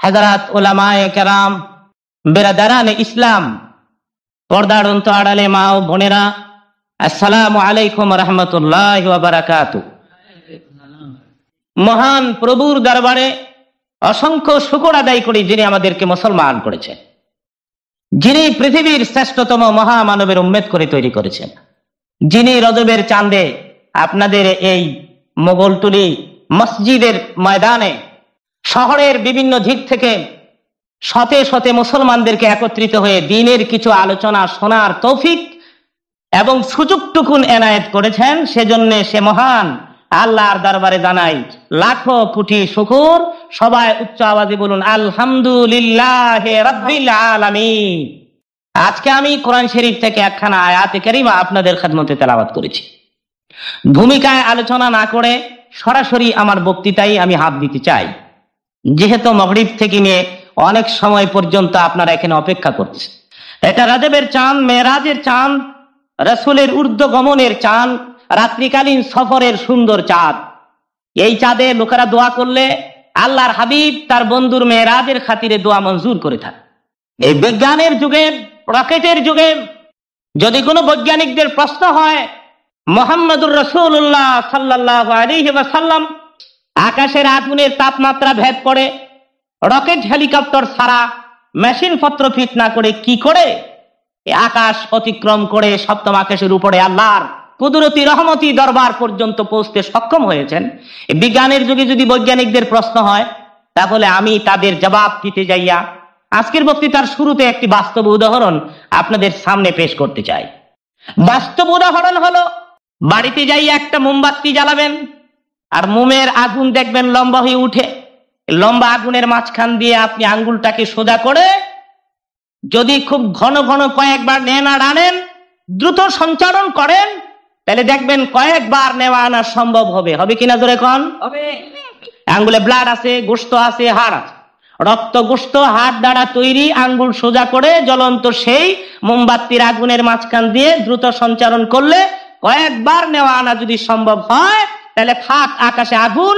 হযরত উলামায়ে কেরাম, বিরাদারানে ইসলাম, পর্দার আড়ালে মা ও বোনেরা, আসসালামু আলাইকুম ওয়া রাহমাতুল্লাহি ওয়া বারাকাতুহু। মহান প্রভুর দরবারে অসংখ্য শুকর আদায় করি, যিনি আমাদেরকে মুসলমান করেছেন, যিনি পৃথিবীর শ্রেষ্ঠতম মহামানবের উম্মত করে তৈরি করেছেন, যিনি রজবের চাঁদে আপনাদের এই মোগলটুলি মসজিদের ময়দানে শহরের বিভিন্ন দিক থেকে শতে শতে মুসলমানদেরকে একত্রিত হয়ে দ্বীনের কিছু আলোচনা শোনার তৌফিক এবং সুযোগটুকুন এনায়েত করেছেন, সেজন্য সে মহান আল্লাহর দরবারে জানাই লাখো কোটি শুকর। সবাই উচ্চ আওয়াজে বলুন আলহামদুলিল্লাহি রাব্বিল আলামিন। আজকে আমি কোরআন শরীফ থেকে একখানা আয়াতে কারিমা আপনাদের খেদমতে তেলাওয়াত করেছি। ভূমিকায় আলোচনা না করে সরাসরি আমার বক্তৃতায় আমি হাত দিতে চাই, যেহেতু মাগরিব থেকে নিয়ে অনেক সময় পর্যন্ত আপনারা এখানে অপেক্ষা করছেন। এটা রজবের চাঁদ, মেরাজের চাঁদ, রাসূলের ঊর্ধ্ব গমনের চাঁদ, রাত্রিকালীন সফরের সুন্দর চাঁদ। এই চাঁদে লোকেরা দোয়া করলে আল্লাহর হাবিব তার বন্ধুর মেরাজের খাতিরে দোয়া মঞ্জুর করে থাকে। এই বিজ্ঞানের যুগে, রকেটের যুগে যদি কোনো বৈজ্ঞানিকদের প্রশ্ন হয় মুহাম্মদুর রাসূলুল্লাহ সাল্লাল্লাহু আলাইহি ওয়াসাল্লাম আকাশের আগুনের তাপমাত্রা ভেদ করে রকেট হেলিকপ্টার ছাড়া মেশিন পত্র ফিট না করে কি করে আকাশ অতিক্রম করে সপ্তম আকাশের উপরে আল্লাহর কুদরতি রহমতি দরবার পর্যন্ত পৌঁছতে সক্ষম হয়েছেন, বিজ্ঞানের যুগে যদি বৈজ্ঞানিকদের প্রশ্ন হয়, তাহলে আমি তাদের জবাব দিতে যাইয়া আজকের বক্তৃতার শুরুতে একটি বাস্তব উদাহরণ আপনাদের সামনে পেশ করতে চাই। বাস্তব উদাহরণ হলো, বাড়িতে যাইয়া একটা মোমবাতি জ্বালাবেন আর মোমের আগুন দেখবেন লম্বা হয়ে উঠে। লম্বা আগুনের মাঝখান দিয়ে আপনি আঙ্গুলটাকে সোজা করে যদি খুব ঘন ঘন কয়েকবার নেন আর আনেন, দ্রুত সঞ্চারণ করেন, তাহলে দেখবেন কয়েকবার নেওয়া আনা সম্ভব হবে। হবে কিনা জোরে কোন? হবে। আঙ্গুলে ব্লাড আছে, গোশত আছে, হাড় আছে, রক্ত গোশত হাড় দ্বারা তৈরি। আঙ্গুল সোজা করে জ্বলন্ত সেই মোমবাতির আগুনের মাঝখান দিয়ে দ্রুত সঞ্চারণ করলে কয়েকবার নেওয়া আনা যদি সম্ভব হয়, তাহলে ফাঁক আকাশে আগুন,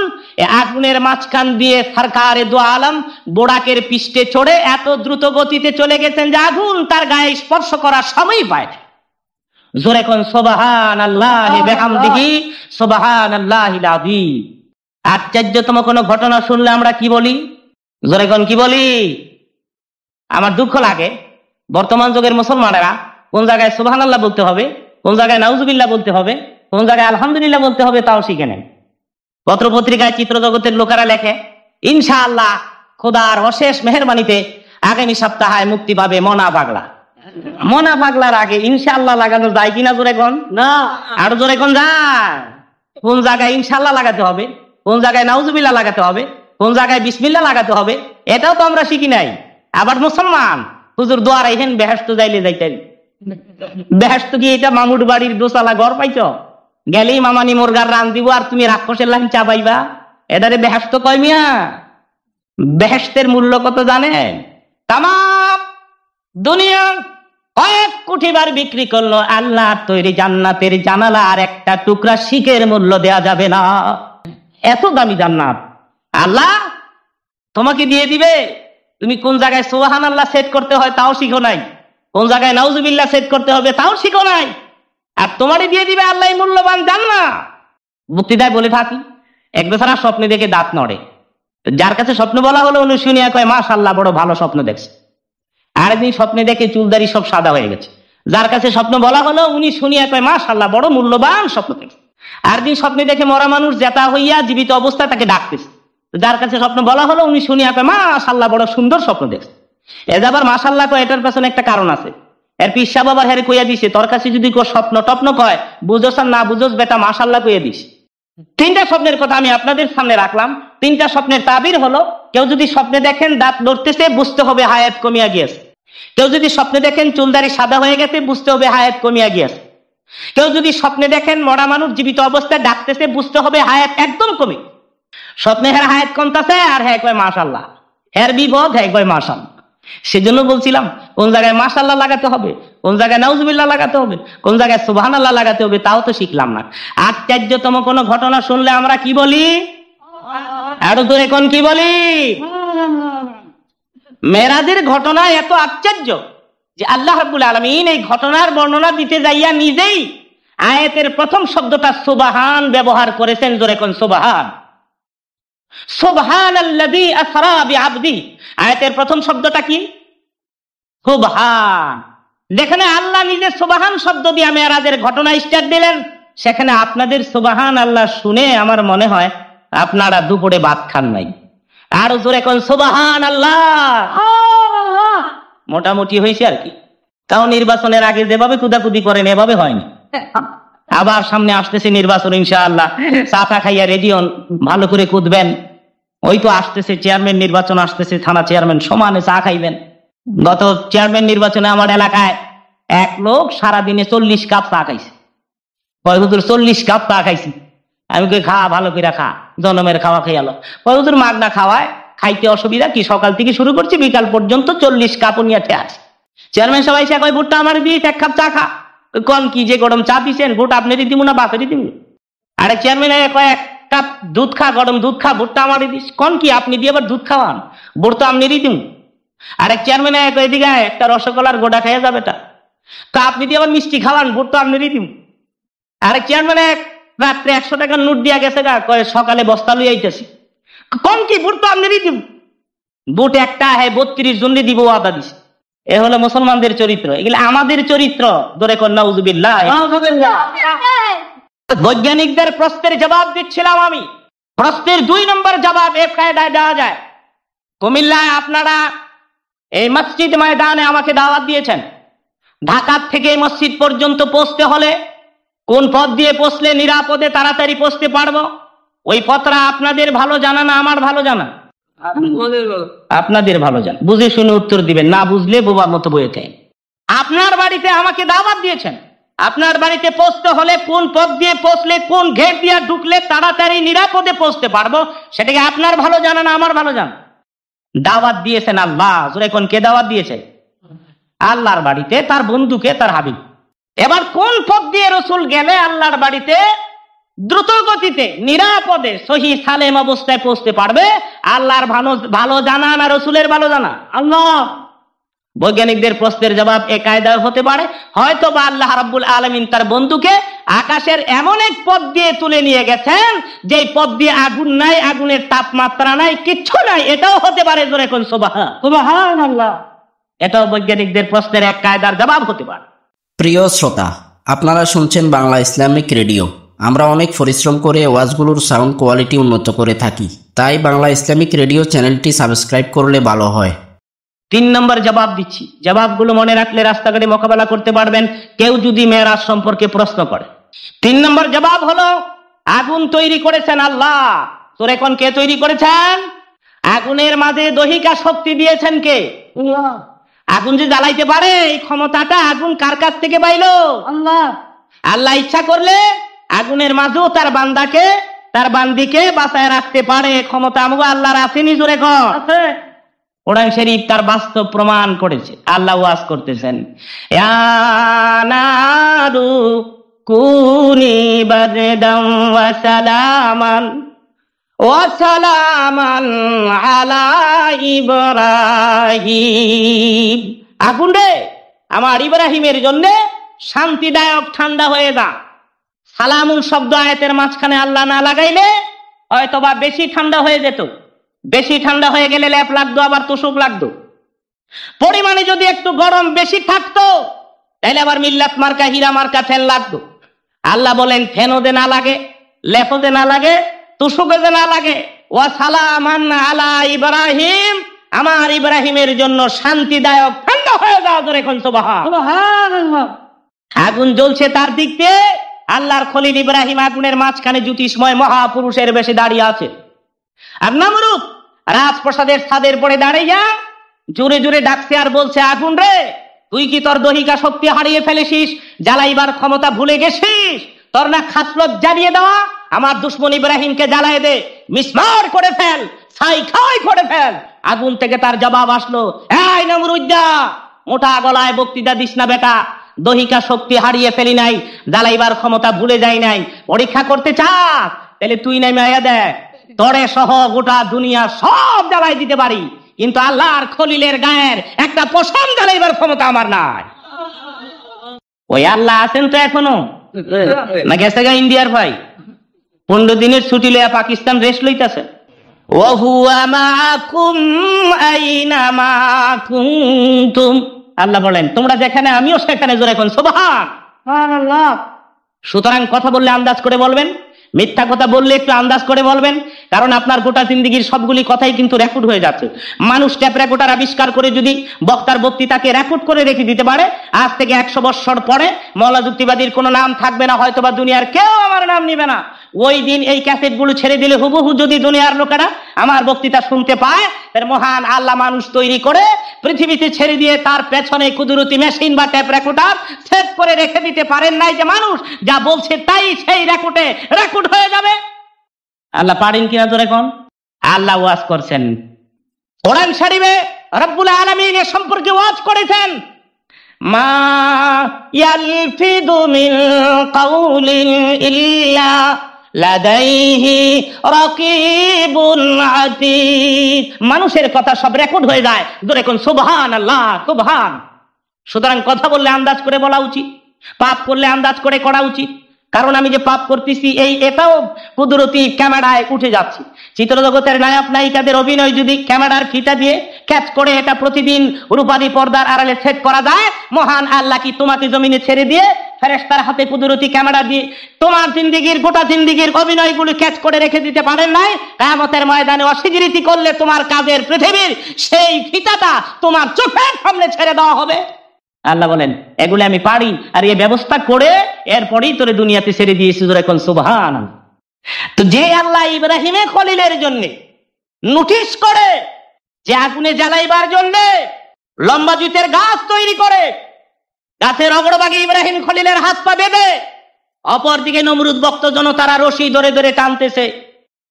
আগুনের মাঝখান দিয়ে সরকারে দু আলম বোড়াকের পৃষ্ঠে চড়ে এত দ্রুত গতিতে চলে গেছেন যে আগুন তার গায়ে স্পর্শ করার সময় পায়। জোরে কোন সুবহানাল্লাহি বিহামদিহি সুবহানাল্লাহিল আযীম। আশ্চর্যতম কোন ঘটনা শুনলে আমরা কি বলি? জোরে কোন কি বলি? আমার দুঃখ লাগে, বর্তমান যুগের মুসলমানেরা কোন জায়গায় সুবহানাল্লাহ বলতে হবে, কোন জায়গায় নাউজুবিল্লাহ বলতে হবে, কোন জায়গায় আলহামদুলিল্লাহ বলতে হবে, তাও শিখে নেন। পত্র পত্রিকায় চিত্র জগতের লোকেরা লেখে ইনশাআল্লাহ খোদার অশেষ মেহেরবানিতে আগামী সপ্তাহে মুক্তি পাবে মনা পাগলা। মনা পাগলার আগে ইনশাআল্লাহ লাগানো যায় কিনা জোরে কোন? না। আরো জোরে কোন যায়? কোন জায়গায় ইনশাআল্লাহ লাগাতে হবে, কোন জায়গায় নাউজুবিল্লাহ লাগাতে হবে, কোন জায়গায় বিসমিল্লাহ লাগাতে হবে, এটাও তো আমরা শিখি নাই। আবার মুসলমান হুজুর দোয়া রাখেন বেহেশত যাইলে যাইতেন। বেহেশত কি এটা মামুর বাড়ির দোসালা ঘর পাইছ? গেলেই মামানি মুরগার রান দিব আর তুমি রাক্ষসের লাইন চা পাইবা? এদারে বেহেশত কয় মিয়া? বেহেশতের মূল্য কত জানেন? তামাম দুনিয়া কয়েক কোটি বার বিক্রি করলো, আল্লাহর তৈরি জান্নাতের জানালা আর একটা টুকরা শিকের মূল্য দেয়া যাবে না। এত দামি জান্নাত আল্লাহ তোমাকে দিয়ে দিবে। তুমি কোন জায়গায় সুবহানাল্লাহ সেট করতে হয় তাও শিখো নাই, কোন জায়গায় নাউজুবিল্লাহ সেট করতে হবে তাও শিখো নাই, আর তোমারই দিয়ে দিবে আল্লাহ মূল্যবান জান্নাত। বক্তৃতায় বলে থাকি, এক বেচারা স্বপ্নে দেখে দাঁত নড়ে। যার কাছে স্বপ্ন বলা হলো উনি শুনিয়া কয় মাশাআল্লাহ বড় ভালো স্বপ্ন দেখছে। আরেকদিন স্বপ্নে দেখে চুলদারি সব সাদা হয়ে গেছে। যার কাছে স্বপ্ন বলা হলো উনি শুনিয়া কয় মাশাআল্লাহ বড় মূল্যবান স্বপ্ন দেখছে। আরেকদিন স্বপ্নে দেখে মরা মানুষ জেতা হইয়া জীবিত অবস্থায় তাকে ডাকতেছে। যার কাছে স্বপ্ন বলা হলো উনি শুনিয়া কয় মাশাআল্লাহ বড় সুন্দর স্বপ্ন দেখছে। এ যাবার মাশাআল্লাহ কয় এটার পেছনে একটা কারণ আছে। এর পিসা বাবার হেরে কইয়া দিছে তোর কাছে যদি কেউ স্বপ্ন টপ্ন কয় বুঝোস আর না বুঝোস বেটা মাশাআল্লাহ কইয়া দিস। তিনটা স্বপ্নের কথা আমি আপনাদের সামনে রাখলাম। তিনটা স্বপ্নের তাবির হলো, কেউ যদি স্বপ্নে দেখেন দাঁত লড়তেছে বুঝতে হবে হায়াত কমিয়া গিয়েছে। কেউ যদি স্বপ্নে দেখেন চুলদারি সাদা হয়ে গেছে বুঝতে হবে হায়াত কমিয়া গিয়েছে। কেউ যদি স্বপ্নে দেখেন মরা মানুষ জীবিত অবস্থায় ডাকতেছে বুঝতে হবে হায়াত একদম কমে। স্বপ্নে হের হায়াত কমতাছে আর হ্যাঁ কয় মাশাআল্লাহ, হের বিপদ হ্যাঁ কয় মাশাআল্লাহ। সেজন্য বলছিলাম কোন জায়গায় মাশাআল্লাহ লাগাতে হবে, কোন জায়গায় নাউজুবিল্লাহ লাগাতে হবে, কোন জায়গায় সুবহানাল্লাহ লাগাতে হবে, তাও তো শিখলাম না। আশ্চর্যতম কোন ঘটনা শুনলে আমরা কি বলি? আরো জোরে কোন কি বলি? মেরাজের ঘটনা এত আশ্চর্য যে আল্লাহ রাব্বুল আলামিন এই ঘটনার বর্ণনা দিতে যাইয়া নিজেই আয়াতের প্রথম শব্দটা সুবহান ব্যবহার করেছেন। জোরে কোন সুবহান। সুবহানাল্লাযী আসরা বিআবদি, আয়াতের প্রথম শব্দটা কি? সুবহান। যেখানে আল্লাহ নিজে সুবহান শব্দ দিয়ে মেরাজের ঘটনা স্টার্ট দিলেন, সেখানে আপনাদের সুবহান আল্লাহ শুনে আমার মনে হয় আপনারা দুপুরে ভাত খান নাই। আর জোরে কোন সুবহান আল্লাহ। মোটামুটি হয়েছে আর কি। তাও নির্বাচনের আগে যেভাবে কুদাকুদি করেন এভাবে হয়নি। আবার সামনে আসতেছে নির্বাচন, ইনশাআল্লাহ চাটা খাইয়া রেডি হন, ভালো করে কুদবেন। ওই তো আসতেছে চেয়ারম্যান নির্বাচন আসতেছে, থানা চেয়ারম্যান সমানে চা খাইবেন। গত চেয়ারম্যান নির্বাচনে আমার এলাকায় এক লোক সারাদিনে 40 কাপ চা খাইছে। 40 কাপ চা খাইছি। আমি কই খা, ভালো করে খা, জনমের খাওয়া খাইয়ালো। হুজুর মাগনা খাওয়ায়, খাইতে অসুবিধা কি, সকাল থেকে শুরু করছি বিকাল পর্যন্ত 40 কাপ নিয়ে আছে। চেয়ারম্যান সবাই সে কয় ভোটটা আমার দিয়ে এক কাপ চা খা। কোন কি যে গরম চা দিচ্ছেন, ভোট আপনারই দিব না বাপেরই দিব? আরেক চেয়ারম্যান কয় এক কাপ দুধ খা, গরম দুধ খা, ভোটটা আমারই দিস। কোন কি আপনি দিয়ে আবার দুধ খাওয়ান, ভোট তো আপনারই দিব। আরেক চেয়ারম্যান এদিকে একটা রসগোল্লার গোটা খাইয়া যাবে তা, তা আপনি দিয়ে আবার মিষ্টি খাওয়ান, ভোট তো আপনারই দিব। আরেক চেয়ারম্যান রাত্রে 100 টাকার নোট দিয়া গেছে গা, কয় সকালে বস্তা লই আইতেছি। কোন কি ভোট তো আপনারই দিব? ভোট একটা 32 জন দিব আদা দিছে। এ হলো মুসলমানদের চরিত্র। এগুলো আমাদের চরিত্র। ধরে কর নাউযুবিল্লাহ। বৈজ্ঞানিকদের প্রশ্নের জবাব দিচ্ছিলাম আমি। প্রশ্নের 2 নম্বর জবাব এ কায়দায় দেওয়া যায়। কুমিল্লায় আপনারা এই মসজিদ ময়দানে আমাকে দাওয়াত দিয়েছেন। ঢাকা থেকে এই মসজিদ পর্যন্ত পৌঁছতে হলে কোন পথ দিয়ে পৌঁছলে নিরাপদে তাড়াতাড়ি পৌঁছতে পারবো, ওই পথটা আপনাদের ভালো জানা না আমার ভালো জানা? আপনাদের ভালো জানা। বুঝে শুনে উত্তর দিবেন, না বুঝলে বোবার মতো বয়ে খাই। আপনার বাড়িতে আমাকে দাওয়াত দিয়েছেন, আপনার বাড়িতে পৌঁছতে হলে কোন পথ দিয়ে পৌঁছলে, কোন গেট দিয়ে ঢুকলে তাড়াতাড়ি নিরাপদে পৌঁছতে পারবো, সেটাকে আপনার ভালো জানা না আমার ভালো জানা? দাওয়াত দিয়েছেন আল্লাহ। জোরে কোন কে দাওয়াত দিয়েছে? আল্লাহর বাড়িতে তার বন্ধুকে, তার হাবিব। এবার কোন পথ দিয়ে রসুল গেলে আল্লাহর বাড়িতে দ্রুত গতিতে নিরাপদে সহি সালেম অবস্থায় পৌঁছতে পারবে, আল্লাহর ভালো জানা না রসুলের ভালো জানা? আল্লাহ। বৈজ্ঞানিকদের প্রশ্নের জবাব এ কায়দায় হতে পারে, হয়তো বা আল্লাহ রাব্বুল আলামিন তার বন্ধুকে আকাশের এমন এক পথ দিয়ে তুলে নিয়ে গেছেন যে পথ দিয়ে আগুন নাই, আগুনের তাপমাত্রা নাই, কিচ্ছু নাই। এটাও হতে পারে। জোরে কোন সুবহানাল্লাহ। এটাও বৈজ্ঞানিকদের প্রশ্নের এক কায়দার জবাব হতে পারে। প্রিয় শ্রোতা, আপনারা শুনছেন বাংলা ইসলামিক রেডিও। আমরা অনেক পরিশ্রম করে ওয়াজগুলোর সাউন্ড কোয়ালিটি উন্নত করে থাকি, তাই বাংলা ইসলামিক রেডিও চ্যানেলটি সাবস্ক্রাইব করলে ভালো হয়। 3 নম্বর জবাব দিচ্ছি। জবাবগুলো মনে রাখলে রাস্তাঘাটে মোকাবেলা করতে পারবেন কেউ যদি মেরাজ সম্পর্কে প্রশ্ন করে। 3 নম্বর জবাব হলো, আগুন তৈরি করেছেন আল্লাহ। তোর এখন কে তৈরি করেছেন? আগুনের মাঝে দহিকা শক্তি দিয়েছেন কে? আগুন যে জ্বালাইতে পারে এই ক্ষমতাটা আগুন কার কাছ থেকে পাইলো? আল্লাহ। আল্লাহ ইচ্ছা করলে আগুনের মাঝেও তার বান্দাকে, তার বান্দিকে বাঁচায় রাখতে পারে। ক্ষমতা আমাকে আল্লাহর আসেনি? জোরে কর। কোরআন শরীফ তার বাস্তব প্রমাণ করেছে। আল্লাহ ওয়াজ করতেছেন, ইয়া নারু কুনি বারদাম ওয়া সালামান আলা ইব্রাহিম। আগুন রে, আমার ইব্রাহিমের জন্য শান্তিদায়ক ঠান্ডা হয়ে যা। সালামুন শব্দ আয়াতের মাঝখানে আল্লাহ না লাগাইলে হয়তোবা বেশি ঠান্ডা হয়ে যেত। বেশি ঠান্ডা হয়ে গেলে ল্যাপ লাগতো, আবার তোষক লাগতো। পরিমাণে যদি একটু গরম বেশি থাকতো তাহলে আবার মিল্লাত মার্কা, হীরা মার্কা ফ্যান লাগতো। আল্লাহ বলেন ফ্যানও যে না লাগে, ল্যাপও যে না লাগে, তোষকও যে না লাগে। ওয়া সালামান আলা ইব্রাহিম, আমার ইব্রাহিমের জন্য শান্তিদায়ক ঠান্ডা হয়ে যাও। ধরে কোন সুবহানাল্লাহ। আগুন জ্বলছে তার দিক দিয়ে, আল্লাহর খলিল ইব্রাহিম আগুনের মাঝখানে জ্যোতিষময় মহাপুরুষের বেশে দাঁড়িয়ে আছে। আর নমরুদ রাজপ্রাসাদের ছাদের পরে দাঁড়িয়ে জোরে জোরে ডাকছে আর বলছে, আগুন রে, তুই কি তোর দহিকা শক্তি হারিয়ে ফেলেছিস? জ্বালাইবার ক্ষমতা ভুলে গেছিস? তোর না খাসলত জ্বালিয়ে দেওয়া? আমার দুশ্মন ইব্রাহিমকে জ্বালায় দে, মিসমার করে ফেল, ছাই খাই করে ফেল। আগুন থেকে তার জবাব আসলো, এই নমরুদ্দা, মোটা গলায় বক্তৃতা দিস না বেটা। দহিকা শক্তি হারিয়ে ফেলি নাই, জ্বালাইবার ক্ষমতা ভুলে যাই নাই। পরীক্ষা করতে চাস? তাহলে তুই নাই মায়া দেখ, তরে সহ গোটা দুনিয়া সব জ্বালাই দিতে পারি, কিন্তু আল্লাহর খলিলের গায়ের একটা পশম ঢালাইবার ক্ষমতা আমার নাই। ওই আল্লাহ আছেন তো এখনো, না গেছে গা ইন্ডিয়ার ভাই? 15 দিনের ছুটি লইয়া পাকিস্তান রেস্ট লইতাছে। ওয়াহুয়া মাকুম আইনামা কুনতুম, আল্লাহ বলেন তোমরা যেখানে আমিও সেখানে, জোরে কোন সুবহানাল্লাহ। সুতরাং কথা বললে আন্দাজ করে বলবেন, মিথ্যা কথা বললে একটু আন্দাজ করে বলবেন, কারণ আপনার গোটা জিন্দেগির সবগুলি কথাই কিন্তু রেকর্ড হয়ে যাচ্ছে। মানুষ ট্যাপ রেকর্ডার আবিষ্কার করে যদি বক্তার বক্তৃতাকে রেকর্ড করে রেখে দিতে পারে, আজ থেকে 100 বছর পরে মওলা যুক্তিবাদীর কোনো নাম থাকবে না, হয়তোবা দুনিয়ার কেউ আমার নাম নিবে না। ওই দিন এই ক্যাসেটগুলো ছেড়ে দিলে হুবহু যদি দুনিয়ার লোকেরা আমার বক্তৃতা শুনতে পায়, তার মহান আল্লাহ মানুষ তৈরি করে পৃথিবীতে ছেড়ে দিয়ে তার পেছনে কুদরতি মেশিন বা ট্যাপ রেকর্ডার সেট করে রেখে দিতে পারেন নাই যে মানুষ যা বলছে তাই সেই রেকর্ডে রেকর্ড হয়ে যাবে। আল্লাহ পারেন কিনা তো এখন? আল্লাহ ওয়াজ করছেন, কোরআন শরীফে রব্বুল আলামিন এ সম্পর্কে ওয়াজ করেছেন, মা ইয়ালফিদু মিন কাউলিন ইল্লা লাদাইহি রাকিবুন আতীদ। মানুষের কথা সব রেকর্ড হয়ে যায়, জোরে কোন সুবহানাল্লাহ, সুবহান। সুতরাং কথা বললে আন্দাজ করে বলা উচিত, পাপ করলে আন্দাজ করে করা উচিত। কারণ আমি যে পাপ করতেছি এটাও কুদরতি ক্যামেরায় উঠে যাচ্ছে। চিত্রজগতের নায়ক নায়িকাদের অভিনয় যদি ক্যামেরার ফিতা দিয়ে ক্যাচ করে এটা প্রতিদিন রূপালী পর্দার আড়ালে সেট করা যায়, মহান আল্লাহ কি তোমাকে জমিনে ছেড়ে দিয়ে ফেরেশতার হাতে কুদরতি ক্যামেরা দিয়ে তোমার জিন্দেগির গোটা জিন্দেগির অভিনয়গুলো ক্যাচ করে রেখে দিতে পারেন নাই? কিয়ামতের ময়দানে অস্বীকৃতি করলে তোমার কাজের পৃথিবীর সেই ফিতাটা তোমার চোখের সামনে ছেড়ে দেওয়া হবে। আল্লাহ বলেন এগুলো আমি পারি, আর এই ব্যবস্থা করে এরপরেই তোরে দুনিয়াতে ছেড়ে দিয়েছি, জোরে কোন সুবহানাল্লাহ। তো যে আল্লাহ ইব্রাহিমে খলিলের জন্য নোটিশ করে, যে আগুনে জ্বালাইবার জন্য লম্বা জুতের গাছ তৈরি করে, গাছের অগ্রভাগে ইব্রাহিম খলিলের হাত পা বেঁধে, অপরদিকে নমরুদ ভক্ত জনতারা রশি ধরে ধরে টানতেছে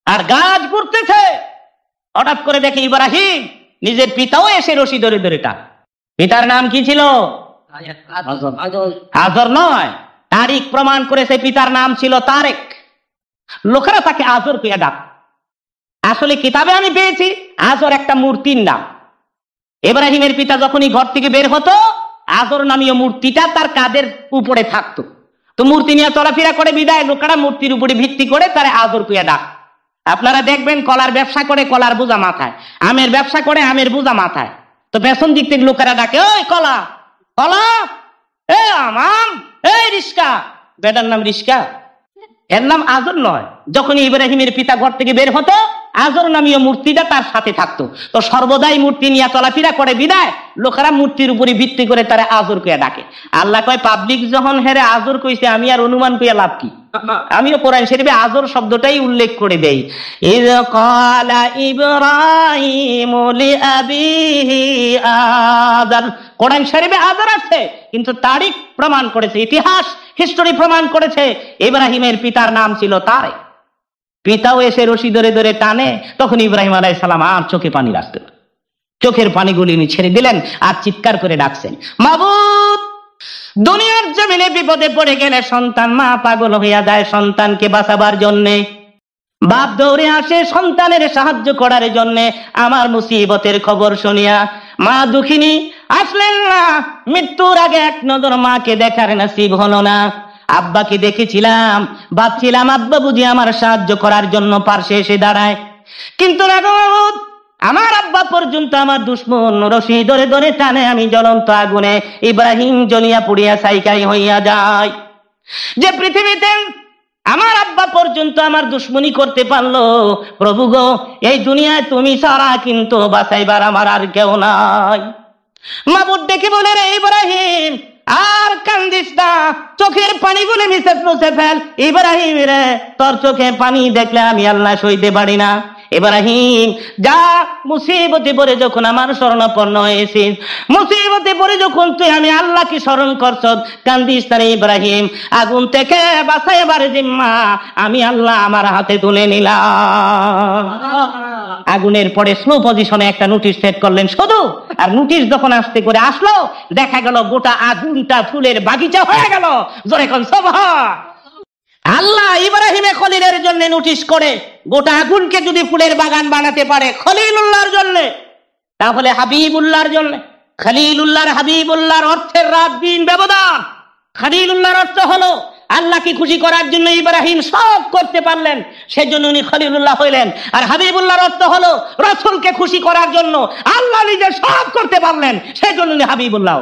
আর গাছ ঘুরতেছে। হঠাৎ করে দেখে ইব্রাহিম নিজের পিতাও এসে রশি ধরে ধরে টান। পিতার নাম কি ছিল? আজর নয়, তারিখ প্রমাণ করেছে পিতার নাম ছিল তারেক। লোকেরা তাকে আজর কইয়া ডাক। আসলে কিতাবে আমি পেয়েছি আজর একটা মূর্তির নাম। ইব্রাহিমের পিতা যখনই ঘর থেকে বের হতো, আজর নামীয় মূর্তিটা তার কাঁধের উপরে থাকতো। তো মূর্তি নিয়ে চলাফেরা করে বিদায় লোকেরা মূর্তির উপরে ভিত্তি করে তারা আজর কইয়া ডাক। আপনারা দেখবেন কলার ব্যবসা করে কলার বোঝা মাথায়, আমের ব্যবসা করে আমের বোঝা মাথায়, তো পেছন দিক থেকে লোকেরা ডাকে ওই কলা কলা, এ আম, এই রিস্কা, বেটার নাম রিস্কা, এর নাম আজর নয়। যখন ইব্রাহিমের পিতা ঘর থেকে বের হতো, আজর নামীয় মূর্তিটা তার সাথে থাকতো। তো সর্বদাই মূর্তি নিয়ে চলাফেরা করে বিদায় লোকেরা মূর্তির উপরে ভিত্তি করে তারা আজর কইয়া ডাকে। আল্লাহ কয় পাবলিক যখন হেরে আজর কইছে, আমি আর অনুমান কইয়া লাভ কি? আমিও কোরআন শরীফে আজর শব্দটাই উল্লেখ করে দেই। ইয ক্বালা ইব্রাহিমু লিআবিহি আযার, কোরআন শরীফে আযার আছে, কিন্তু তারিখ প্রমাণ করেছে, ইতিহাস হিস্টোরি প্রমাণ করেছে ইব্রাহিমের পিতার নাম ছিল তারেক। পিতাও এসে রশি ধরে ধরে টানে, তখন ইব্রাহিম আলাইহিস সালাম আর চোখে পানি রাখতে পারে, চোখের পানিগুলি উনি ছেড়ে দিলেন আর চিৎকার করে ডাকছেন, মাবুদ, দুনিয়ার জমিনে বিপদে পড়ে গেলে সন্তান মা পাগল হইয়া যায় সন্তানকে বাঁচাবার জন্যে, বাপ দৌড়ে আসে সন্তানের সাহায্য করার জন্যে। আমার মুসিবতের খবর শুনিয়া মা দুঃখিনী আসলেন না, মৃত্যুর আগে এক নজর মাকে দেখার নসিব হলো না। আব্বাকে দেখেছিলাম, ভাবছিলাম আব্বা বুঝি আমার সাহায্য করার জন্য পার্শ্বে এসে দাঁড়ায়, কিন্তু না গো মাবুদ, আমার আব্বা পর্যন্ত আমার দুশ্মন রশি ধরে ধরে টানে, আমি জ্বলন্ত আগুনে ইব্রাহিম জ্বলিয়া পুড়িয়া ছাইকাই হইয়া যায়। যে পৃথিবীতে আমার আব্বা পর্যন্ত আমার দুশ্মনী করতে পারলো, প্রভু গো, এই দুনিয়ায় তুমি ছাড়া কিন্তু বাঁচাইবার আমার আর কেউ নাই। মাবুদ দেখে বলে, রে ইব্রাহিম আর কান্দিস না, চোখের পানিগুলো মুছে ফেল। ইব্রাহিম রে, তোর চোখে পানি দেখলে আমি আল্লাহ সইতে পারি না। ইব্রাহিম যা, মুসিবতে পড়ে যখন আমার শরণাপন্ন হয়েছিস, মুসিবতে পড়ে যখন তুই আমি আল্লাহকে স্মরণ করছ, কান্দিস না রে ইব্রাহিম, আগুন থেকে বাঁচাইবার জিম্মা আমি আল্লাহ আমার হাতে তুলে নিলাম। আগুনের পরে স্লো পজিশনে একটা নোটিশ সেট করলেন শুধু, আর নোটিশ যখন আসতে করে আসলো, দেখা গেল গোটা আগুনটা ফুলের বাগিচা হয়ে গেল। জোরে কোন সুবহান। আল্লাহ ইব্রাহিমে খলিলের জন্য নোটিশ করে গোটা আগুনকে যদি ফুলের বাগান বানাতে পারে খলিলুল্লাহর জন্য, তাহলে হাবিবুল্লাহর জন্য খলিলুল্লাহর হাবিবুল্লাহর অর্থের রাত দিন ব্যবধান। খলিলুল্লাহর অর্থ হলো আল্লাহকে খুশি করার জন্য ইব্রাহিম সব করতে পারলেন, সেজন্য উনি খলিলুল্লাহ হইলেন। আর হাবিবুল্লাহর অর্থ হলো রাসূলকে খুশি করার জন্য আল্লাহ নিজে সব করতে পারলেন, সেজন্য উনি হাবিবুল্লাহ।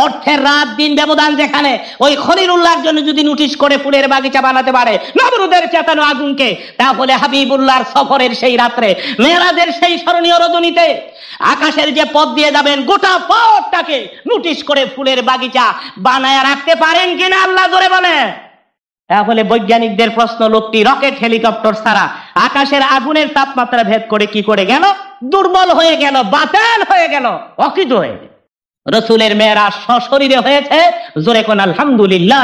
অর্থের রাত দিন ব্যবধান যেখানে, ওই খলিলুল্লাহর জন্য যদি নোটিশ করে ফুলের বাগিচা বানাতে পারে নমরুদের চেতানো আগুনকে, তাহলে হাবিবুল্লাহর সফরের সেই রাত্রে, মেরাজের সেই স্মরণীয় রজনীতে আকাশের যে পথ দিয়ে যাবেন গোটা পথটাকে নোটিশ করে ফুলের বাগিচা বানায় রাখতে পারেন কিনা আল্লাহ ধরে বলে। তাহলে বৈজ্ঞানিকদের প্রশ্ন, লোকটি রকেট হেলিকপ্টার ছাড়া আকাশের আগুনের তাপমাত্রা ভেদ করে কি করে গেল? দুর্বল হয়ে গেল, বাতাল হয়ে গেল, অকৃত হয়ে গেল। রসুলের মেয়েরাজ সশরীরে হয়েছে, জোরে কোন আলহামদুলিল্লাহ।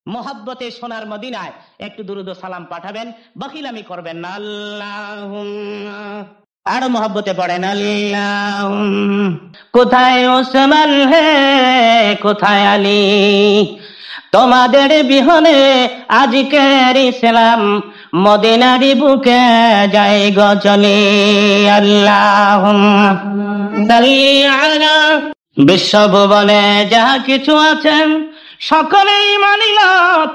মোহাব্বতে সোনার মদিনায় একটু দুরুদ ও সালাম পাঠাবেন, বখিলামি করবেন না। আল্লাহুম্মা, আরো মোহাব্বতে পড়েন আল্লাহুম্মা। কোথায় ওসমান হে কোথায় আলী, তোমাদের বিহনে আজকের ইসলাম মদিনারি বুকে যায় গজলে। আল্লাহুম্মা সাল্লি আলা, বিশ্বভুবনে যাহা কিছু আছেন সকলেই মানিল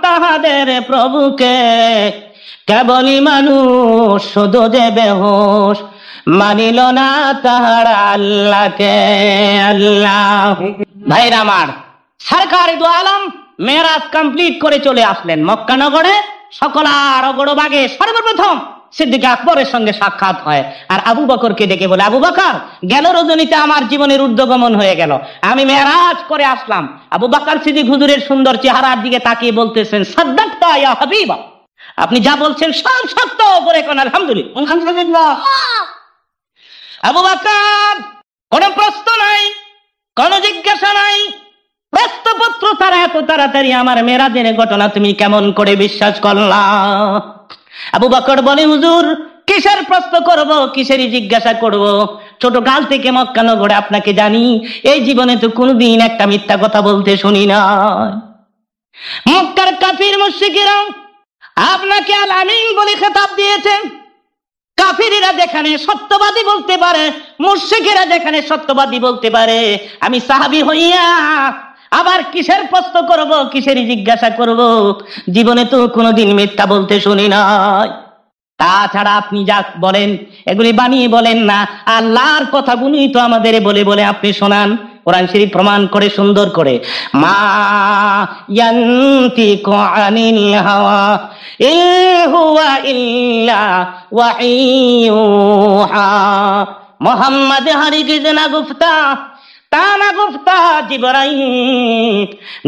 তাহাদের প্রভুকে, কেবলই মানুষ শুধু যে বেহুশ মানিল না তাহারা আল্লাহকে। আল্লাহ। ভাইরা আমার, সরকার দু আলম মেরাজ কমপ্লিট করে চলে আসলেন মক্কা নগরে। সকলার অগরবাগে সর্বপ্রথম সিদ্দিক আকবরের সঙ্গে সাক্ষাৎ হয়, আর আবু বকরকে ডেকে বলে, আবু বকর, গেল রজনীতে আমার জীবনের ঊর্ধ্বগমন হয়ে গেল, আমি মেরাজ করে আসলাম। আবু বকর সিদ্দিক হুজুরের সুন্দর চেহারার দিকে তাকিয়ে বলতেছেন, সাদ্দাকতা ইয়া হাবিবা, আপনি যা বলছেন সব সত্য, করে কোন আলহামদুলিল্লাহ। আবু বকর, কোন প্রশ্ন নাই, কোন জিজ্ঞাসা নাই, প্রশ্নপত্র তারা এত তাড়াতাড়ি আমার মেরাজের ঘটনা তুমি কেমন করে বিশ্বাস করলা? আবু বকর বলে, হুজুর, কিসের প্রশ্ন করব, কিসেরই জিজ্ঞাসা করব? ছোট কাল থেকে মক্কা নগরে আপনাকে জানি, এই জীবনে তো কোনদিন একটা মিথ্যা কথা বলতে শুনি না। মক্কার কাফির মুশরিকেরা আপনাকে আল আমিন বলে খেতাব দিয়েছে। কাফিরেরা যেখানে সত্যবাদী বলতে পারে, মুশরিকেরা যেখানে সত্যবাদী বলতে পারে, আমি সাহাবী হইয়া আবার কিসের প্রশ্ন করব, কিসেরই জিজ্ঞাসা করব? জীবনে তো কোনোদিন মিথ্যা বলতে শুনি নাই। তাছাড়া আপনি যা বলেন এগুলি বানিয়ে বলেন না, আল্লাহর কথাগুলি তো আমাদের বলে বলে আপনি শোনান। কোরআন শরীফ প্রমাণ করে সুন্দর করে, মা ইয়ান্তিকু আনিল হাওয়া ইন হুয়া ইল্লা ওয়াহিয়ুহা। মুহাম্মদ হারগিজ না গুফতা, তা না গুফতা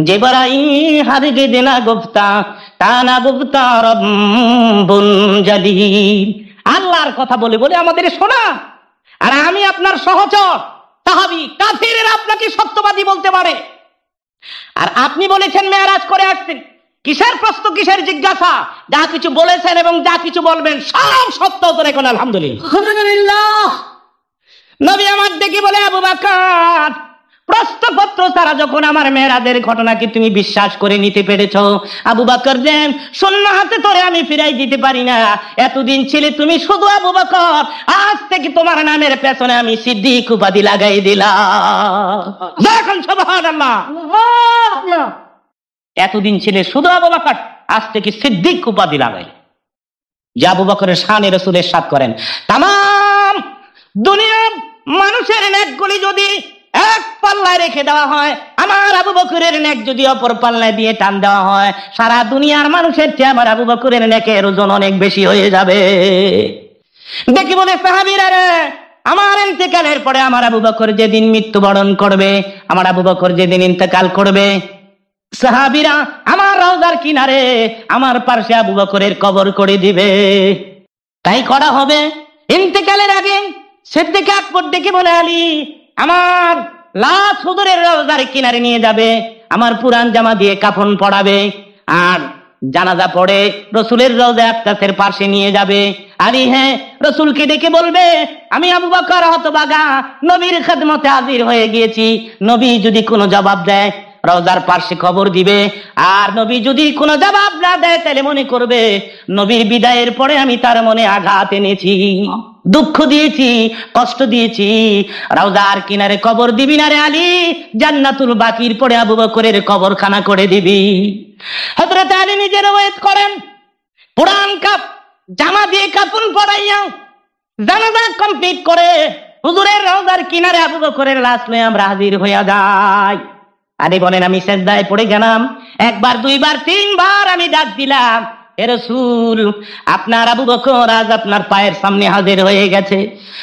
জিবরাইল হারগিজ না গুফতা, তা না গুফতা রব্বুল জালিল। আল্লাহর কথা বলে বলে আমাদের শোনা, আর আমি আপনার সহচর সাহাবী, কাফিরেরা আপনাকে সত্যবাদী বলতে পারে, আর আপনি বলেছেন মেরাজ করে আসছেন। কিসের প্রশ্ন, কিসের জিজ্ঞাসা? যা কিছু বলেছেন এবং যা কিছু বলবেন সব সত্য, তো রেখুন আলহামদুলিল্লাহ। নবী আমার ডেকে বলে, আবু বকর, প্রশ্নপত্র তারা যখন আমার মেরাজের ঘটনাকে তুমি বিশ্বাস করে নিতে পেরেছ, আবু বকর যে শূন্য হাতে তোরে আমি ফিরাই দিতে পারি না। এতদিন ছিলে তুমি শুধু আবু বকর, আজ থেকে তোমার নামের পেছনে আমি সিদ্দিক উপাধি লাগাই দিলাম। দেখুন সুবহানাল্লাহ। এতদিন ছিলে শুধু আবু বকর, আজ থেকে সিদ্দিক উপাধি লাগাই। যে আবু বকরের শানে রাসূলের সাথ করেন। তামাম দুনিয়ার মানুষের নেকগুলি যদি এক পাল্লায় রেখে দেওয়া হয়, আমার আবু বকরের নেক যদি অপর পাল্লায় দিয়ে টান দেওয়া হয়, সারা দুনিয়ার মানুষের চেয়ে আমার আবু বকরের নেকের ওজন অনেক বেশি হয়ে যাবে। দেখি বলে সাহাবীরা রে, আমার ইন্তেকালের পরে আমার আবু বকর যেদিন মৃত্যুবরণ করবে, আমার আবু বকর যেদিন ইন্তেকাল করবে, সাহাবীরা আমার রওজার কিনারে আমার পাশে আবু বকরের কবর করে দিবে। তাই করা হবে। ইন্তেকালের আগে সিদ্দিক আকবর ডেকে বলে, আলী, আমার লাশ হুজুরের রওজার কিনারে নিয়ে যাবে, আমার পুরান জামা দিয়ে কাফন পরাবে, আর জানাজা পড়ে রসুলের রওজা আকদাসের পাশে নিয়ে যাবে। আলী হ্যাঁ, রসুলকে ডেকে বলবে, আমি আবু বকর হতভাগা নবীর খেদমতে হাজির হয়ে গিয়েছি। নবী যদি কোনো জবাব দেয়, রওজার পাশে কবর দিবে। আর নবী যদি কোনো জবাব না দেয় তাহলে মনে করবে নবীর বিদায়ের পরে আমি তার মনে আঘাত এনেছি, দুঃখ দিয়েছি, কষ্ট দিয়েছি। রওজার কিনারে কবর দিবি না রে আলী, জান্নাতুল বাকির পরে আবু বকরের কবরখানা করে দিবি। হযরত আলী নিজে রওয়ায়াত করেন, পুরান কাপ জামা দিয়ে কাফন পরাইয়া জানাজা কমপ্লিট করে হুজুরের রওজার কিনারে আবু বকরের লাশ লয়ে আমরা হাজির হইয়া যাই। আলী বলেন, আমি সিজদায় পড়ে গেলাম, একবার, দুইবার, তিনবার আমি ডাক দিলাম, হে রাসূল, আপনার আবু বকর আজ আপনার পায়ের সামনে হাজির হয়ে গেছে।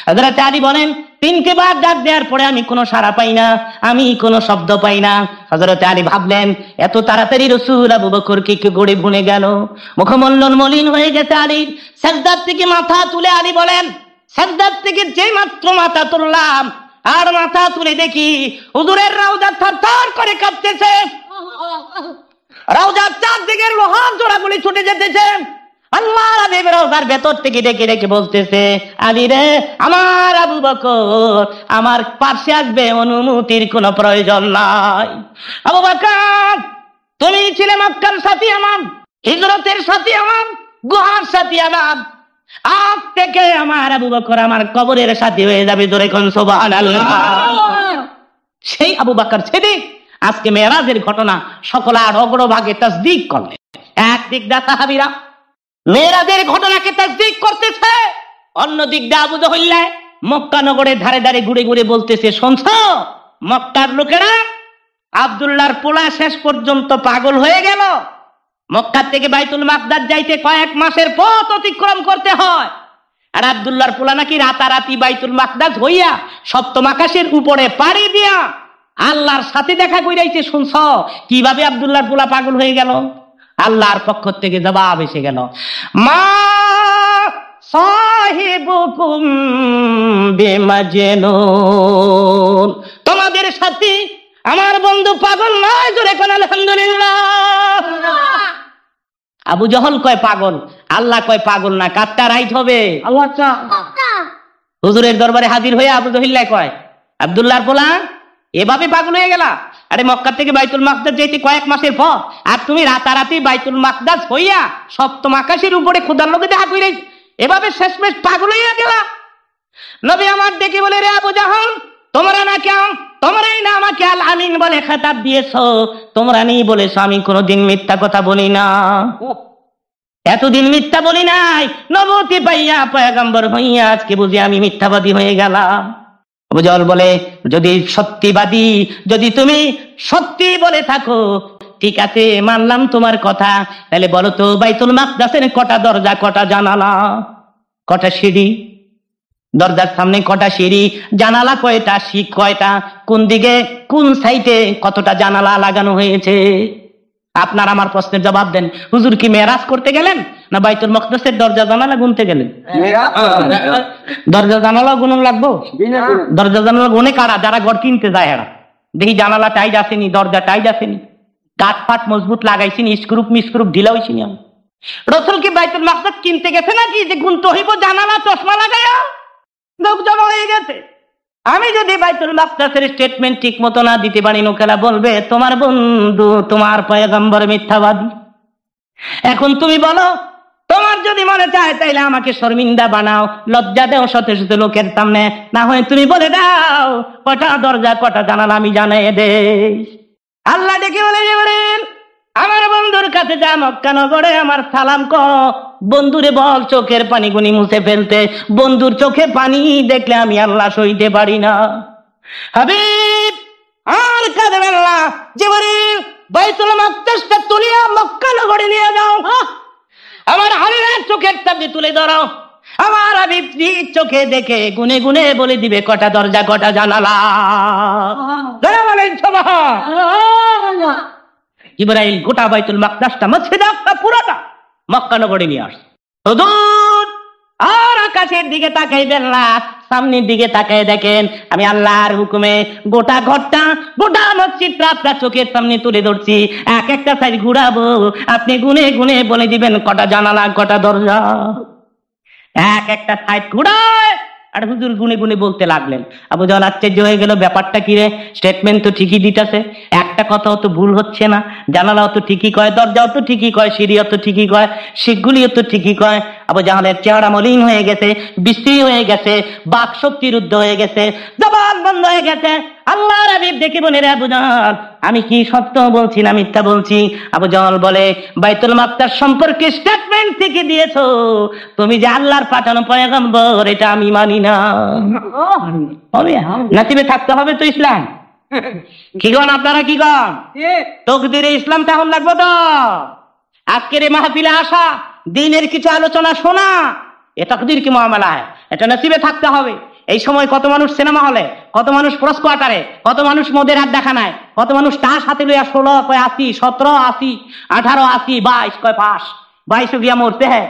হযরত আলী বলেন, তিনটে বার ডাক দেওয়ার পরে আমি কোনো সাড়া পাই না, আমি কোনো শব্দ পাই না। হযরত আলী ভাবলেন, এত তাড়াতাড়ি রাসূল আবু বকর কি গড়ে ভুনে গেল, মুখমণ্ডল মলিন হয়ে গেছে আলীর। সিজদার থেকে মাথা তুলে আলী বলেন, সিজদার থেকে যে মাত্র মাথা তুললাম আর মাথা তুলে দেখি হুজুরের রওজা থরথর করে কাঁপতেছে, রওজার চারদিকে লোহার জোড়াগুলি ছুটে যেতেছে। আল্লাহর হাবিব রওজার ভেতর থেকে ডেকে ডেকে বলতেছে, আলী রে, আমার আবু বকর আমার পাশে আসবে, অনুমতির কোনো প্রয়োজন নাই। আবু বকর, তুমি ছিলে মক্কার সাথী আমার, হিজরতের সাথী আমার, গুহার সাথী আমার, আজ থেকে আমার আবু বকর আমার কবরের সাথী হয়ে যাবে। জোরে কোন সুবহানাল্লাহ। সেই আবু বকর ছেড়ে আজকে মেরাজের ঘটনা সকলার অগ্রভাগে তাসদিক করলেন। একদিক দা সাহাবীরা মেরাজের ঘটনাকে তাসদিক করতেছে, অন্য দিক দা আবু জাহল মক্কা নগরের ধারে ধারে ঘুরে ঘুরে বলতেছে, শুনছো মক্কার লোকেরা, আব্দুল্লাহর পোলা শেষ পর্যন্ত পাগল হয়ে গেল। মক্কা থেকে বাইতুল মাকদাস যাইতে কয়েক মাসের পথ অতিক্রম করতে হয়, আর আব্দুল্লাহর পোলা নাকি রাতারাতি বাইতুল মাকদাস হইয়া সপ্তম আকাশের উপরে পাড়ি দিয়া আল্লাহর সাথে দেখা কইরাইছে। শুনছ কিভাবে আব্দুল্লাহর পোলা পাগল হয়ে গেল? আল্লাহর পক্ষ থেকে জবাব এসে গেল, মা সাহিবুকুম বিমাজনুন, তোমাদের সাথে আমার বন্ধু পাগল নয়। জোরে কোন আলহামদুলিল্লাহ। আবু জহল কয় পাগল, আল্লাহ কয় পাগল না, কারটা রাইট হবে? আল্লাহ। হুজুরের দরবারে হাজির হয়ে আবু জহল কয়, আব্দুল্লাহর পোলা এভাবে পাগল হয়ে গেলা? আরে মক্কা থেকে বাইতুল মাকদাস যেতে কয়েক মাসের পর, আর তুমি রাতারাতি বাইতুল মাকদাস হইয়া সপ্তম আকাশের উপরে খোদার লোকে দেখা কইরে এভাবে শেষমেশ পাগল হইয়া গেলা। নবী আমার ডেকে বলে, রে আবু জাহল, তোমরা না কেন, তোমরাই না আমাকে আল আমিন বলে খেতাব দিয়েছো, তোমরা নেই বলেছো আমি কোনোদিন মিথ্যা কথা বলি না, এতদিন মিথ্যা বলি নাই, নবুয়তি পাইয়া পয়গম্বর হইয়া আজকে বুঝি আমি মিথ্যাবাদী হয়ে গেলাম। আবু জাহল বলে, যদি সত্যিবাদী, যদি তুমি সত্যি বলে থাকো, ঠিক আছে মানলাম তোমার কথা, তাহলে বলো তো বাইতুল মাকদাসের কটা দরজা, কটা জানালা, কটা সিঁড়ি? দরজার সামনে কটা সিঁড়ি, জানালা কয়টা, শিক কয়টা, কোন দিকে কোন সাইডে কতটা জানালা লাগানো হয়েছে? আপনার আমার প্রশ্নের জবাব দেন। হুজুর কি মেরাজ করতে গেলেন না বাইতুল মাকদাসের দরজা জানালা গুনতে গেলেন? দরজা জানালা গুনন লাগবো? দরজা জানালা গুনে কারা? যারা ঘর কিনতে যায় এরা দেখি জানালা টাইট আসেনি, দরজা টাইট আসেনি, কাঠ ফাট মজবুত লাগাইছিনি, স্ক্রুপ মিস্ক্রুপ ঢিলা হইছিনি। আমি রাসূল কি বাইতুল মাকদাস কিনতে গেছে নাকি যে গুনতে হইব জানালা চশমা লাগাইয়া? লোক জমা হয়ে গেছে। আমি যদি বাইতুল মাকদাসের স্টেটমেন্ট ঠিক মতো না দিতে পারি, লোকেরা বলবে তোমার বন্ধু, তোমার পয়গম্বর মিথ্যাবাদী। এখন তুমি বলো, তোমার যদি মনে চায় তাইলে আমাকে শর্মিন্দা বানাও, লজ্জা দেও শত শত লোকের সামনে, না হয় তুমি বলে দাও কটা দরজা কটা জানালা আমি জানাই দেই। আল্লাহ ডেকে বলে, জিবরিল আমার বন্ধুর কাছে যা, মক্কা নগরে আমার সালাম কর, বন্ধুরে বল চোখের পানি গুনি মুছে ফেলতে, বন্ধুর চোখে পানি দেখলে আমি আল্লাহ সইতে পারি না। হাবিব আর কাঁদবেন না, জিবরিল বাইতুল মাকদাসটা তুলিয়া মক্কা নগরে নিয়ে যাও, আমার হাবিবের চোখের সামনে তুলে ধরো, আমার হাবিব চোখে দেখে গুনে গুনে বলে দিবে কটা দরজা কটা জানালা। জিবরাইল গোটা বাইতুল মাকদাসটা, মসজিদ আকসা পুরোটা মক্কা নগরে নিয়ে আসে। হুজুর আর আকাশের দিকে তাকাইবেন না, সামনের দিকে তাকাই দেখেন আমি আল্লাহর হুকুমে গোটা ঘরটা, গোটা মসজিদটা আপনার চোখের সামনে তুলে ধরছি, এক একটা সাইড ঘুরাবো, আপনি গুনে গুনে বলে দিবেন কটা জানালা কটা দরজা। এক একটা সাইড ঘুরায় আর হুজুর গুনে গুনে বলতে লাগলেন। আবু জাহল আশ্চর্য হয়ে গেল, ব্যাপারটা কি রে, স্টেটমেন্ট তো ঠিকই দিতেছে, একটা কথাও তো ভুল হচ্ছে না, জানালাও তো ঠিকই কয়, দরজাও তো ঠিকই কয়, সিঁড়িও তো ঠিকই কয়, শিখগুলিও তো ঠিকই কয়। আবু জাহলের চেহারা মলিন হয়ে গেছে, বিশ্রী হয়ে গেছে, বাক শক্তি রুদ্ধ হয়ে গেছে, জবান বন্ধ হয়ে গেছে। আল্লাহর হাবিব দেখে বলে, রে আবু জাহল, আমি কি সত্য বলছি না মিথ্যা বলছি? আবু জাহল বলে, বাইতুল মাকদাস সম্পর্কে স্টেটমেন্ট থেকে দিয়েছো, তুমি যে আল্লাহর পাঠানো পয়গম্বর এটা আমি মানি না। নাসিবে থাকতে হবে তো ইসলাম। কি গণ আপনারা, কি গণ? তকদিরে ইসলাম তখন লাগবে তো। আজকের এই মাহফিলে আসা, দিনের কিছু আলোচনা শোনা, এ তকদির কি মামলা, এটা নসিবে থাকতে হবে। এই সময় কত মানুষ সিনেমা হলে, কত মানুষ ক্রস কোয়ার্টারে, কত মানুষ মদের আড্ডাখানায়, কত মানুষ তার সাথে লইয়া 16 কয় 80, 17 80, 18 80, 22 কয় পাস, 22 গিয়া মরতে হ্যাঁ,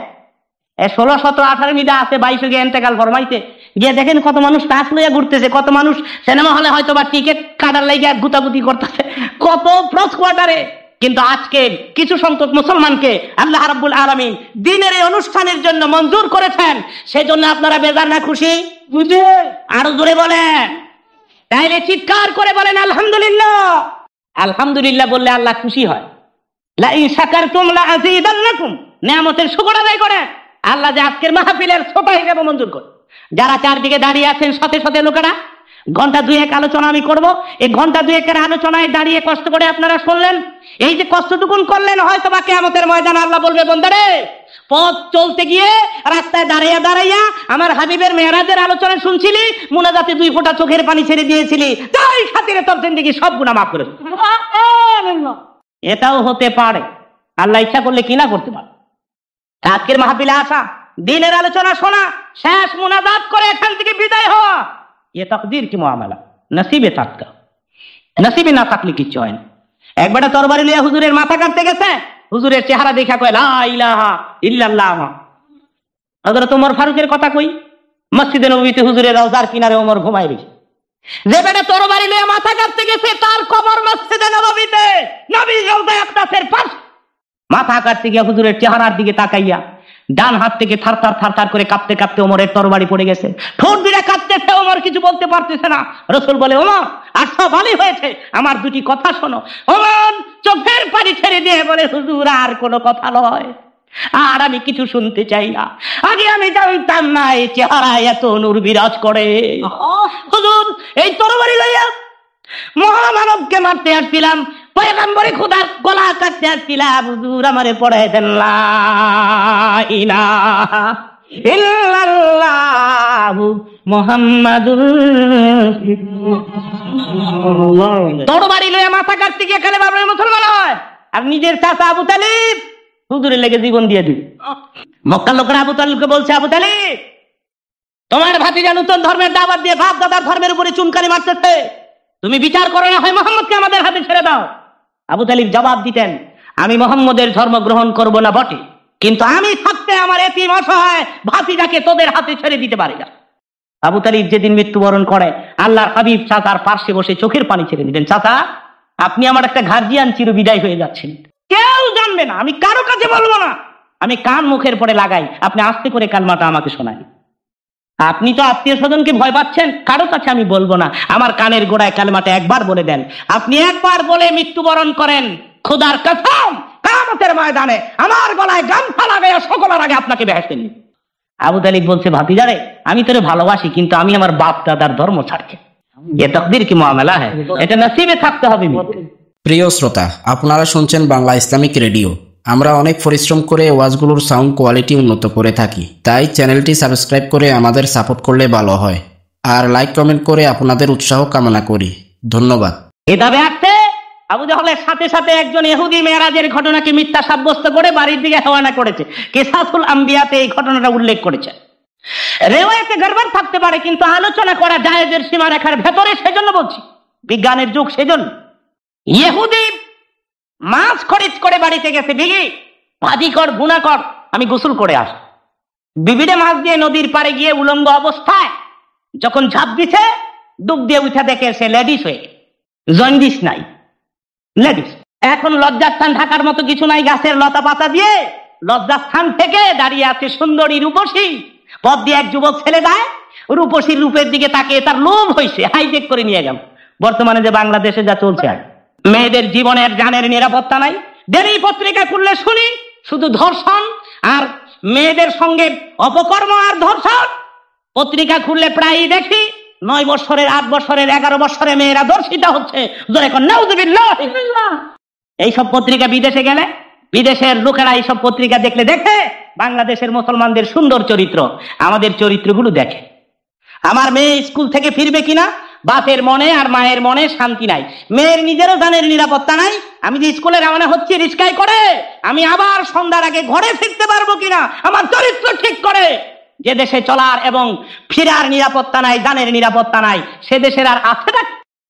16 17 18 মিডা আছে, 22 গিয়ে এন্তেকাল ফরমাইতে গিয়ে দেখেন কত মানুষ তাস লইয়া ঘুরতেছে, কত মানুষ সিনেমা হলে হয়তো বা টিকিট কাটার লাগিয়া গুতাগুতি করতেছে, কত ক্রস কোয়ার্টারে। কিন্তু আজকে কিছু সংখ্যক মুসলমানকে আল্লাহ রাব্বুল আলামিন দ্বীনের এই অনুষ্ঠানের জন্য মঞ্জুর করেছেন, সেজন্য আপনারা বেজার না খুশি? বুঝে আরো জোরে বলেন, তাইলে চিৎকার করে বলেন আলহামদুলিল্লাহ। আলহামদুলিল্লাহ বললে আল্লাহ খুশি হয়। লা ইন শাকারতুম লা আযীদান্নাকুম, নিয়ামতের শুকর আদায় করেন। আল্লাহ যে আজকের মাহফিলের শ্রোতা হিসেবে মঞ্জুর করে, যারা চারদিকে দাঁড়িয়ে আছেন শতে শতে লোকেরা, ঘন্টা দুয়েক আলোচনা আমি করব, এই ঘন্টা দুয়েকের আলোচনায় দাঁড়িয়ে কষ্ট করে আপনারা শুনলেন, এই যে কষ্টটুকুন করলেন, হয়তো বা কিয়ামতের ময়দানে আল্লাহ বলবে, বন্দারে পথ চলতে গিয়ে রাস্তায় দাঁড়াইয়া দাঁড়াইয়া আমার হাবিবের মেরাজের আলোচনা শুনছিলি, মুনাজাতে 2 ফোঁটা চোখের পানি ছেড়ে দিয়েছিলি, তাই খাতিরে তোর জিন্দেগি সব গুনাহ মাফ করে। এটাও হতে পারে, আল্লাহ ইচ্ছা করলে কি না করতে পারে। আজকের মাহফিলে আসা, দিনের আলোচনা শোনা, শেষ মুনাজাত করে এখান থেকে বিদায় হওয়া, এ তাকদীর কি মামলা, নসিবে থাকতে। নসিবে না থাকলে কিচ্ছু হয় না। একবারে তরবারি লিয়া হুজুরের মাথা কাটতে গেছে, হুজুরের চেহারা দেখা কয় লা ইলাহা ইল্লাল্লাহ। হযরত ওমর ফারুকের কথা কই, মসজিদে নববীতে হুজুরের রওজার কিনারে ওমর ঘুমায় রইছে। যে বেটা তরবারি লিয়া মাথা কাটতে গেছে, তার কবর মসজিদে নববীতে, নবীর রওজায় আকদাসের পাশ। মাথা কাটতে গিয়া হুজুরের চেহারার দিকে তাকাইয়া ডান হাত থেকে থারথার থারথার করে কাঁপতে কাঁপতে ওমরের তরবারি পড়ে গেছে, ঠোঁট দিয়ে কাঁপতেছে, ওমর কিছু বলতে পারতেছে না। রাসূল বলে, ওমর আচ্ছা ভালোই হয়েছে, আমার 2টি কথা শোনো। ওমর চোখের পানি ছেড়ে দিয়ে বলে, হুজুর আর কোনো কথা নয়, আর আমি কিছু শুনতে চাই না। আগে আমি জানতাম না এই চেহারায় এত নূর বিরাজ করে। হুজুর এই তরবারি লইয়া মহামানবকে মারতে আসছিলাম, পয়গম্বরে খোদার গলা কাটতে আসছিলাম, হুজুর আমারে পড়ায় দেন লা ইলাহা ইল্লাল্লাহু মুহাম্মাদুর। তরবারি লইয়া মাথা কাটতে গিয়ে খালি বাবার মুসলমান হয়, আর নিজের চাচা আবু তালিব হুজুরের লেগে জীবন দিয়ে দিল। মক্কার লোকেরা আবু তালিবকে বলছে, আবু তালিব তোমার ভাতিজা নতুন ধর্মের দাওয়াত দিয়ে বাপ দাদার ধর্মের উপরে চুনকানি মারতেছে, তুমি বিচার করো না হয় মুহাম্মদকে আমাদের হাতে ছেড়ে দাও। আবু তালিব জবাব দিতেন, আমি মুহাম্মদের ধর্ম গ্রহণ করব না বটে, কিন্তু আমি থাকতে আমার এতিম অসহায় ভাতিজাকে তোদের হাতে ছেড়ে দিতে পারি না। আবু তালিব যেদিন মৃত্যুবরণ করে, আল্লাহর হাবিব চাচার পার্শ্বে বসে চোখের পানি ছেড়ে দিলেন, চাচা আপনি আমার একটা গার্জিয়ান চির বিদায় হয়ে যাচ্ছেন, কেউ জানবে না, আমি কারো কাছে বলবো না, আমি কান মুখের পরে লাগাই, আপনি আস্তে করে কালমাটা আমাকে শোনাই। আপনি তো আত্মীয় স্বজনকে ভয় পাচ্ছেন, কারো কাছে আমি বলবো না, আমার কানের গোড়ায় কালেমাটা একবার বলে দেন, আপনি একবার বলে মৃত্যুবরণ করেন, খোদার কসম কিয়ামতের ময়দানে আমার গলায় গামছা লাগাইয়া সকলের আগে আপনাকে বেহেশতে নিব। আবু তালিব বলছে, ভাতিজারে আমি তোরে ভালোবাসি, কিন্তু আমি আমার বাপ দাদার ধর্ম ছাড়ছি। এ তাকদীর কি মামলা হ্যায়, এটা নসিবে থাকতে হবে। প্রিয় শ্রোতা, আপনারা শুনছেন বাংলা ইসলামিক রেডিও। আমরা অনেক পরিশ্রম করে ওয়াজগুলোর সাউন্ড কোয়ালিটি উন্নত করে থাকি, তাই চ্যানেলটি সাবস্ক্রাইব করে আমাদের সাপোর্ট করলে ভালো হয়, আর লাইক কমেন্ট করে আপনাদের উৎসাহ কামনা করি। ধন্যবাদ। এভাবে আসছে আবু জাহলের সাথে সাথে একজন ইহুদি মেরাজের ঘটনাকে মিথ্যা সাব্যস্ত করে বাড়ির দিকে রওনা করেছে। কিসাসুল আম্বিয়াতে এই ঘটনাটা উল্লেখ করেছে। রিওয়ায়াতে গড়বড় থাকতে পারে, কিন্তু আলোচনা করা জায়েজের সীমারেখার ভেতরে, সেজন্য বলছি, বিজ্ঞানের যুগ সেজন্য। ইহুদি মাছ খরিদ করে বাড়িতে গেছে, বিবি ভাজি কর গুনাহ কর, আমি গোসল করে আস। বিবিরে মাছ দিয়ে নদীর পাড়ে গিয়ে উলঙ্গ অবস্থায় যখন ঝাঁপ দিছে, ডুব দিয়ে উঠে দেখে সে লেডিস হয়ে, জন্ডিস নাই, লেডিস। এখন লজ্জাস্থান ঢাকার মতো কিছু নাই, গাছের লতা পাতা দিয়ে লজ্জাস্থান থেকে দাঁড়িয়ে আছে সুন্দরী রূপসী, পথ দিয়ে এক যুবক ছেলে যায়, রূপসীর রূপের দিকে তাকিয়ে তার লোভ হয়েছে, হাইজেক করে নিয়ে গেল। বর্তমানে যে বাংলাদেশে যা চলছে, মেয়েদের জীবনের জানের নিরাপত্তা নাই। ডেলি পত্রিকা খুললে শুনি শুধু ধর্ষণ আর মেয়েদের সঙ্গে অপকর্ম আর ধর্ষণ। পত্রিকা খুললে প্রায়ই দেখি 9 বছরের, 8 বছরের, 11 বছরের মেয়েরা ধর্ষিত হচ্ছে। জোরে কোন নাউযুবিল্লাহ। এইসব পত্রিকা বিদেশে গেলে বিদেশের লোকেরা এইসব পত্রিকা দেখলে দেখে বাংলাদেশের মুসলমানদের সুন্দর চরিত্র, আমাদের চরিত্রগুলো দেখে। আমার মেয়ে স্কুল থেকে ফিরবে কিনা, বাপের মনে আর মায়ের মনে শান্তি নাই। মেয়ের নিজেরও জানের নিরাপত্তা নাই। আমি যে স্কুলে রওনা হচ্ছি রিস্কায় করে, আমি আবার সন্ধ্যার আগে ঘরে ফিরতে পারবো কিনা, আমার চরিত্র ঠিক করে। যে দেশে চলার এবং ফিরার নিরাপত্তা নাই, জানের নিরাপত্তা নাই, সে দেশের আর আছে না?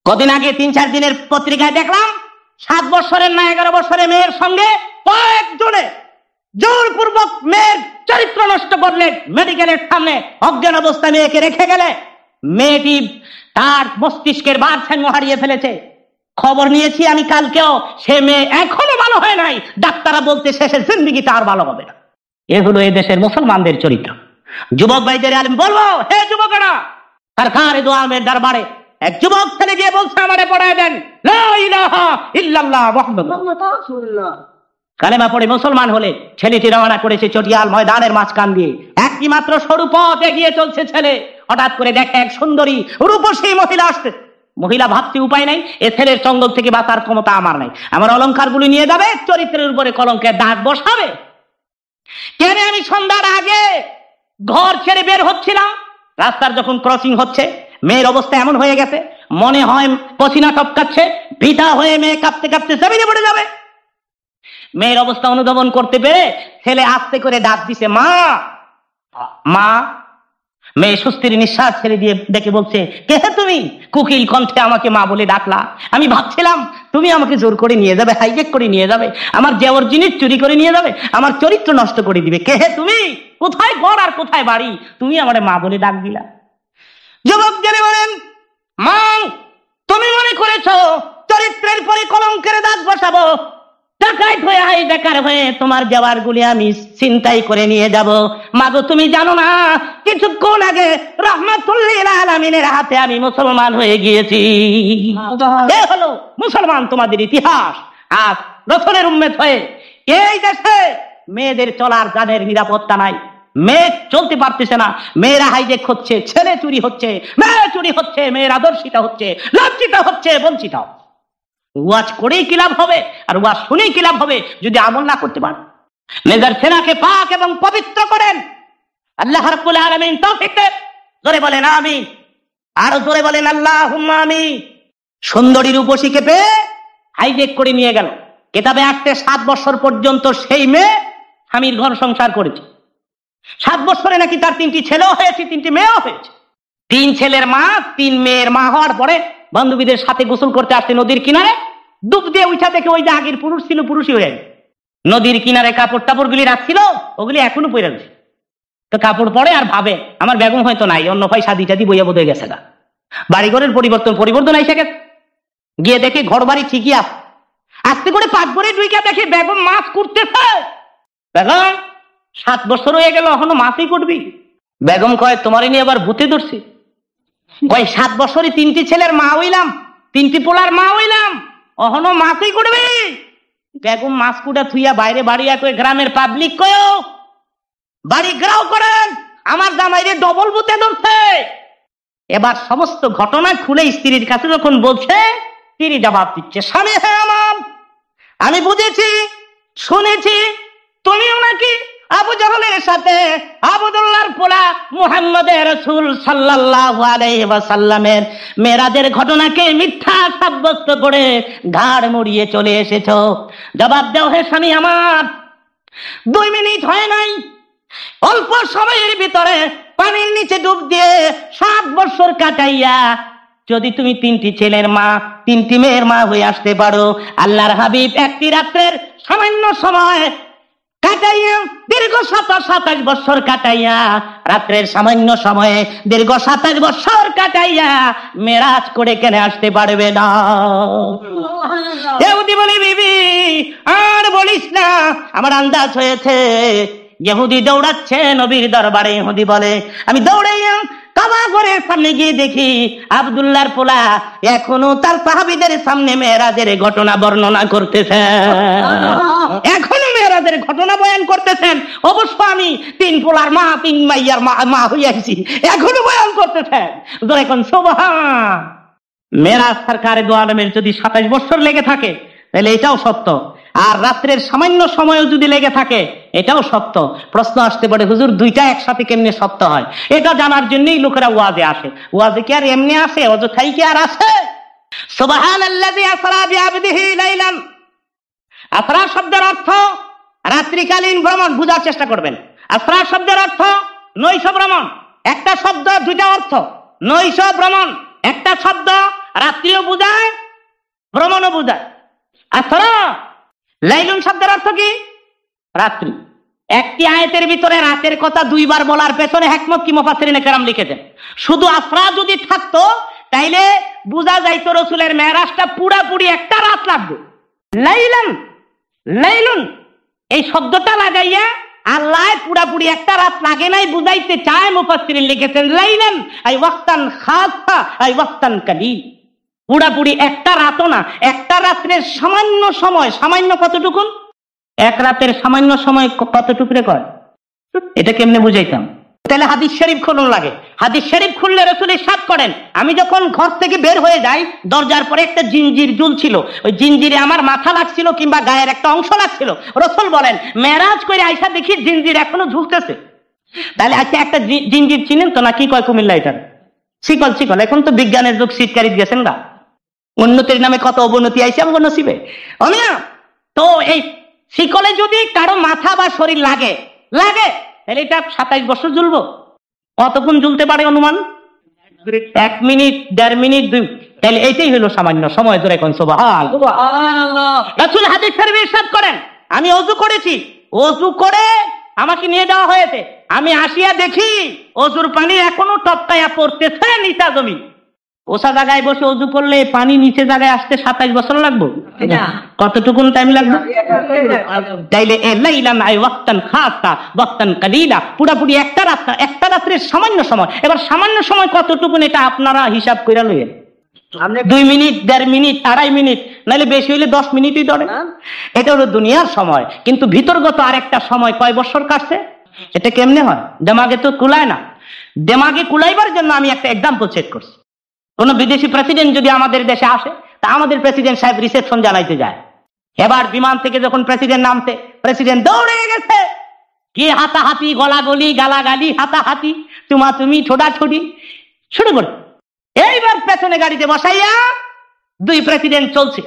কদিন আগে 3-4 দিনের পত্রিকায় দেখলাম 7 বছরের না 11 বছরের মেয়ের সঙ্গে কয়েকজনে জোরপূর্বক মেয়ের চরিত্র নষ্ট করলে, মেডিকেলের সামনে অজ্ঞান অবস্থায় মেয়েকে রেখে গেলে। মেয়েটি তার মস্তিষ্কের ভারসাম্য হারিয়ে ফেলেছে। খবর নিয়েছি আমি কালকেও, সে মেয়ে এখনো ভালো হয় নাই। ডাক্তাররা বলতে শেষে জিন্দেগিতে আর ভালো হবে না। এ হলো এই দেশের মুসলমানদের চরিত্র। যুবক ভাইদের আলেম বলবো, হে যুবকেরা, সরকারে দো আলমের দরবারে এক যুবক ছেলে গিয়ে বলছে আমারে পড়ায় দেন লা ইলাহা ইল্লাল্লাহ মুহাম্মাদুর রাসূলুল্লাহ। কালেমা পড়ে মুসলমান হলে ছেলেটি রওনা করেছে চটিয়াল ময়দানের মাঝখান দিয়ে। একটি মাত্র সরু পথ এগিয়ে চলছে ছেলে। হঠাৎ করে দেখে এক সুন্দরী রূপসী মহিলা আসছে। মহিলা ভাবতে উপায় নাই, এ ছেলের চঙ্গল থেকে বাঁচার ক্ষমতা আমার নাই। আমার অলংকারগুলি নিয়ে যাবে, চরিত্রের উপরে কলঙ্কের দাগ বসাবে। কেন আমি সন্ধ্যার আগে ঘর ছেড়ে বের হচ্ছিলাম, রাস্তার যখন ক্রসিং হচ্ছে, মেয়ের অবস্থা এমন হয়ে গেছে, মনে হয় পসিনা টপকাচ্ছে, ভিটা হয়ে মেয়ে কাঁপতে কাঁপতে জমিনে পড়ে যাবে। মেয়ের অবস্থা অনুধাবন করতে পেরে ছেলে আস্তে করে ডাক দিছে, মা মা। মেয়ে সুস্থির নিঃশ্বাস ছেড়ে দিয়ে ডেকে বলছে, কে তুমি? কুকিল কণ্ঠে আমাকে মা বলে ডাকলা। আমি ভাবছিলাম তুমি আমাকে জোর করে নিয়ে যাবে, হাইজেক করে নিয়ে যাবে, আমার জেওর জিনিস চুরি করে নিয়ে যাবে, আমার চরিত্র নষ্ট করে দিবে। কে তুমি? কোথায় ঘর আর কোথায় বাড়ি? তুমি আমার মা বলে ডাক দিলা। যুবক জেনে বলেন, মা তুমি মনে করেছো চরিত্রের পরে কলঙ্কের দাগ বসাবো? ডাকাত হয়ে হাইজাকার হয়ে তোমার জেওয়ার গুলি আমি ছিনতাই করে নিয়ে যাব। মাগো তুমি জানো না, কিছুক্ষণ আগে রাহমাতুল্লিল আলামিনের হাতে আমি মুসলমান হয়ে গিয়েছি। এ হলো মুসলমান তোমাদের ইতিহাস। আজ রাসূলের উম্মত হয়ে এই দেশে মেয়েদের চলার জানের নিরাপত্তা নাই। মেয়ে চলতে পারতেছে না, মেয়েরা হাইজেক হচ্ছে, ছেলে চুরি হচ্ছে, মেয়ে চুরি হচ্ছে, মেয়েরা দর্শিত হচ্ছে, লজ্জিত হচ্ছে, বঞ্চিত। ওয়াজ করেই কি লাভ হবে, আর ওয়াজ শুনেই কি লাভ হবে যদি আমল না করতে পারেন? নিজের সেনাকে পাক এবং পবিত্র করেন। আল্লাহ রাব্বুল আলামিন তৌফিক দেন। জোরে বলেন আমিন, আর জোরে বলেন আল্লাহুম্মা আমিন। সুন্দরী রূপসীকে পেয়ে হাইজেক করে নিয়ে গেল। কিতাবে আসছে 7 বছর পর্যন্ত সেই মেয়ে স্বামীর ঘর সংসার করেছে। 7 বছরে নাকি তার 3টি ছেলেও হয়েছে, 3টি মেয়েও হয়েছে। 3 ছেলের মা, 3 মেয়ের মা হওয়ার পরে বান্ধবীদের সাথে গোসল করতে আসছে নদীর কিনারে। ডুব দিয়ে উঠা দেখে ওই যে আগের পুরুষ ছিল, পুরুষই হয়ে গেছে। নদীর কিনারে কাপড় টাপড় গুলি রাখছিল, ওগুলি এখনো পরে আছে। তো কাপড় পরে আর ভাবে আমার বেগম হয়তো নাই, অন্য ভাই শাদি টাদি বইয়া বোধ হয়ে গেছে গা। বাড়িঘরের পরিবর্তন আইসা গেছে। গিয়ে দেখে ঘর বাড়ি ঠিকই আছে। আস্তে করে পাক করে ডুইকা দেখে বেগম মাছ কুটতেছে। বেগম 7 বছর হয়ে গেল, এখনো মাছই কুটবি? বেগম কয় তোমারই নিয়ে আবার ভূতে ধরছি। কয় 7 বছরে 3টি ছেলের মা হইলাম, 3টি পোলার মা হইলাম, এখনো মাছই কুটবি? বেগম মাছ কুটা থুইয়া বাইরে বাড়িয়া কই গ্রামের পাবলিক কয় বাড়ি গ্রাও করেন, আমার জামাইরে ডবল ভূতে ধরছে। এবার সমস্ত ঘটনা খুলে স্ত্রীর কাছে যখন বলছে, স্ত্রী জবাব দিচ্ছে, স্বামী হ্যাঁ আমার, আমি বুঝেছি, শুনেছি, তুমিও নাকি আবু জাহলের সাথে আবদুল্লাহর পোলা মুহাম্মদের রাসূল সাল্লাল্লাহু আলাইহি ওয়াসাল্লামের মেরাজের ঘটনাকে মিথ্যা সাব্যস্ত করে ঘাড় মুড়িয়ে চলে এসেছো। জবাব দাও হে স্বামী আমার, 2 মিনিট হয় নাই, অল্প সময়ের ভিতরে পানির নিচে ডুব দিয়ে 7 বছর কাটাইয়া যদি তুমি 3টি ছেলের মা, 3টি মেয়ের মা হয়ে আসতে পারো, আল্লাহর হাবিব একটি রাত্রের সামান্য সময় কাটাইয়া দীর্ঘ 27 বছর কাটাইয়া, রাত্রের সামান্য সময়ে দীর্ঘ 27 বছর কাটাইয়া মেরাজ করে কেন আসতে পারবে না? ইহুদি বলে, বিবি আর বলিস না, আমার আন্দাজ হয়েছে। ইহুদি দৌড়াচ্ছে নবীর দরবারে। ইহুদি বলে, আমি দৌড়াইয়া কাবা ঘরের সামনে গিয়ে দেখি আব্দুল্লাহর পোলা এখনো তার সাহাবীদের সামনে মেরাজের ঘটনা বর্ণনা করতেছেন, এখনো মেরাজের ঘটনা বয়ান করতেছেন। অবশ্য আমি 3 পোলার মা 3 মাইয়ার মা হইয়াছি, এখনো বয়ান করতেছেন। এখন সুবহান। মেরাজ সরকারে দু আলমের যদি 27 বছর লেগে থাকে তাহলে এটাও সত্য, আর রাত্রের সামান্য সময়ও যদি লেগে থাকে এটাও সত্য। প্রশ্ন আসতে পারে, হুজুর দুইটা একসাথে কেমনে সত্য হয়? এটা জানার জন্যই লোকেরা ওয়াজে আসে। ওয়াজে কি আর এমনি আসে? অযথাই কি আর আসে? সুবহানাল্লাযী আসরা বিআবদিহি লাইলান। আসরা শব্দের অর্থ রাত্রিকালীন ভ্রমণ, বোঝার চেষ্টা করবেন। আসরা শব্দের অর্থ নৈশ ভ্রমণ। একটা শব্দ দুইটা অর্থ, নৈশ ভ্রমণ একটা শব্দ, রাত্রিও বোঝায় ভ্রমণও বোঝায়। আসরা লাইলুন শব্দের অর্থ কি? রাত্রি। একটি আয়াতের ভিতরে রাতের কথা 2 বার বলার পেছনে হিকমত কি মুফাসসিরিনে কেরাম লিখেছেন। শুধু আসরা যদি থাকতো তাইলে বোঝা যাইতো রাসূলের মেরাজটা পুরাপুরি একটা রাত লাগবে। লাইলান, লাইলুন এই শব্দটা লাগাইয়া আল্লাহ পুরাপুরি একটা রাত লাগে নাই বুঝাইতে চায়। মুফাসসিরিন লিখেছেন লাইলান আই ওয়াক্তান খাসা আই ওয়াক্তান কালিল। পুরাপুরি একটা রাতও না, একটা রাত্রের সামান্য সময়। সামান্য কতটুকু? এক রাতের সামান্য সময় কতটুকু কয়? এটা কেমনে বুঝাইতাম? তাহলে হাদিস শরীফ খুলুন লাগে। হাদিস শরীফ খুললে রাসূল ইরশাদ করেন, আমি যখন ঘর থেকে বের হয়ে যাই দরজার পরে একটা জিঞ্জির ঝুলছিল, ওই জিঞ্জিরে আমার মাথা লাগছিল কিংবা গায়ের একটা অংশ লাগছিল। রাসূল বলেন মেরাজ করে আইসা দেখি জিঞ্জির এখনো ঝুলতেছে। তাহলে আচ্ছা একটা জিঞ্জির চিনেন তো না? কি কয় কুমিল্লা এটার? শিকল। শিকল। এখন তো বিজ্ঞানের যুগ, শীতকারী গেছেন না, উন্নতির নামে কত অবনতি আইসে আমার নসিবে। অমিয়া তো এই শিকলে যদি কারো মাথা বা শরীর লাগে তাহলে এটা 27 বছর ঝুলবো। কতক্ষণ ঝুলতে পারে অনুমান? 1 মিনিট 1.5 মিনিট 2। তাহলে এইটাই হলো সামান্য সময়। ধরে কোন সুবহানাল্লাহ। রাসূল হাদিস শরীফে ইরশাদ করেন, আমি ওযু করেছি, ওযু করে আমাকে নিয়ে যাওয়া হয়েছে, আমি আসিয়া দেখি ওযুর পানি এখনো টপকায়া পড়তেছে নিচা জমি। ওসা জায়গায় বসে ওযু করলে পানি নিচে জায়গায় আসতে 27 বছর লাগবে? কতটুকুন টাইম লাগবে? তাইলে লাইলান আই ওয়াক্তান খাসা ওয়াক্তান কালিলা, পুরাপুরি একটা রাত না, একটা রাত্রের সামান্য সময়। এবার সামান্য সময় কতটুকুন এটা আপনারা হিসাব কইরা লইয়েন। 2 মিনিট 1.5 মিনিট 2.5 মিনিট, নাহলে বেশি হইলে 10 মিনিটই ধরে। এটা হলো দুনিয়ার সময়, কিন্তু ভিতরগত আরেকটা সময় কয় বছর কাটছে এটা কেমনে হয়? দেমাগে তো কুলায় না। দেমাগে কুলাইবার জন্য আমি একটা এক্সাম্পল সেট করছি। কোন বিদেশি প্রেসিডেন্ট যদি আমাদের দেশে আসে, তা আমাদের প্রেসিডেন্ট সাহেব রিসেপশন জানাইতে যায়। এবার বিমান থেকে যখন প্রেসিডেন্ট নামতে, প্রেসিডেন্ট দৌড়ে গেছে, কি হাতাহাতি, গলাগলি, গালাগালি, হাতাহাতি, তুমি ছোটাছুটি শুরু করে। এইবার পেছনে গাড়িতে বসাইয়া 2 প্রেসিডেন্ট চলছে।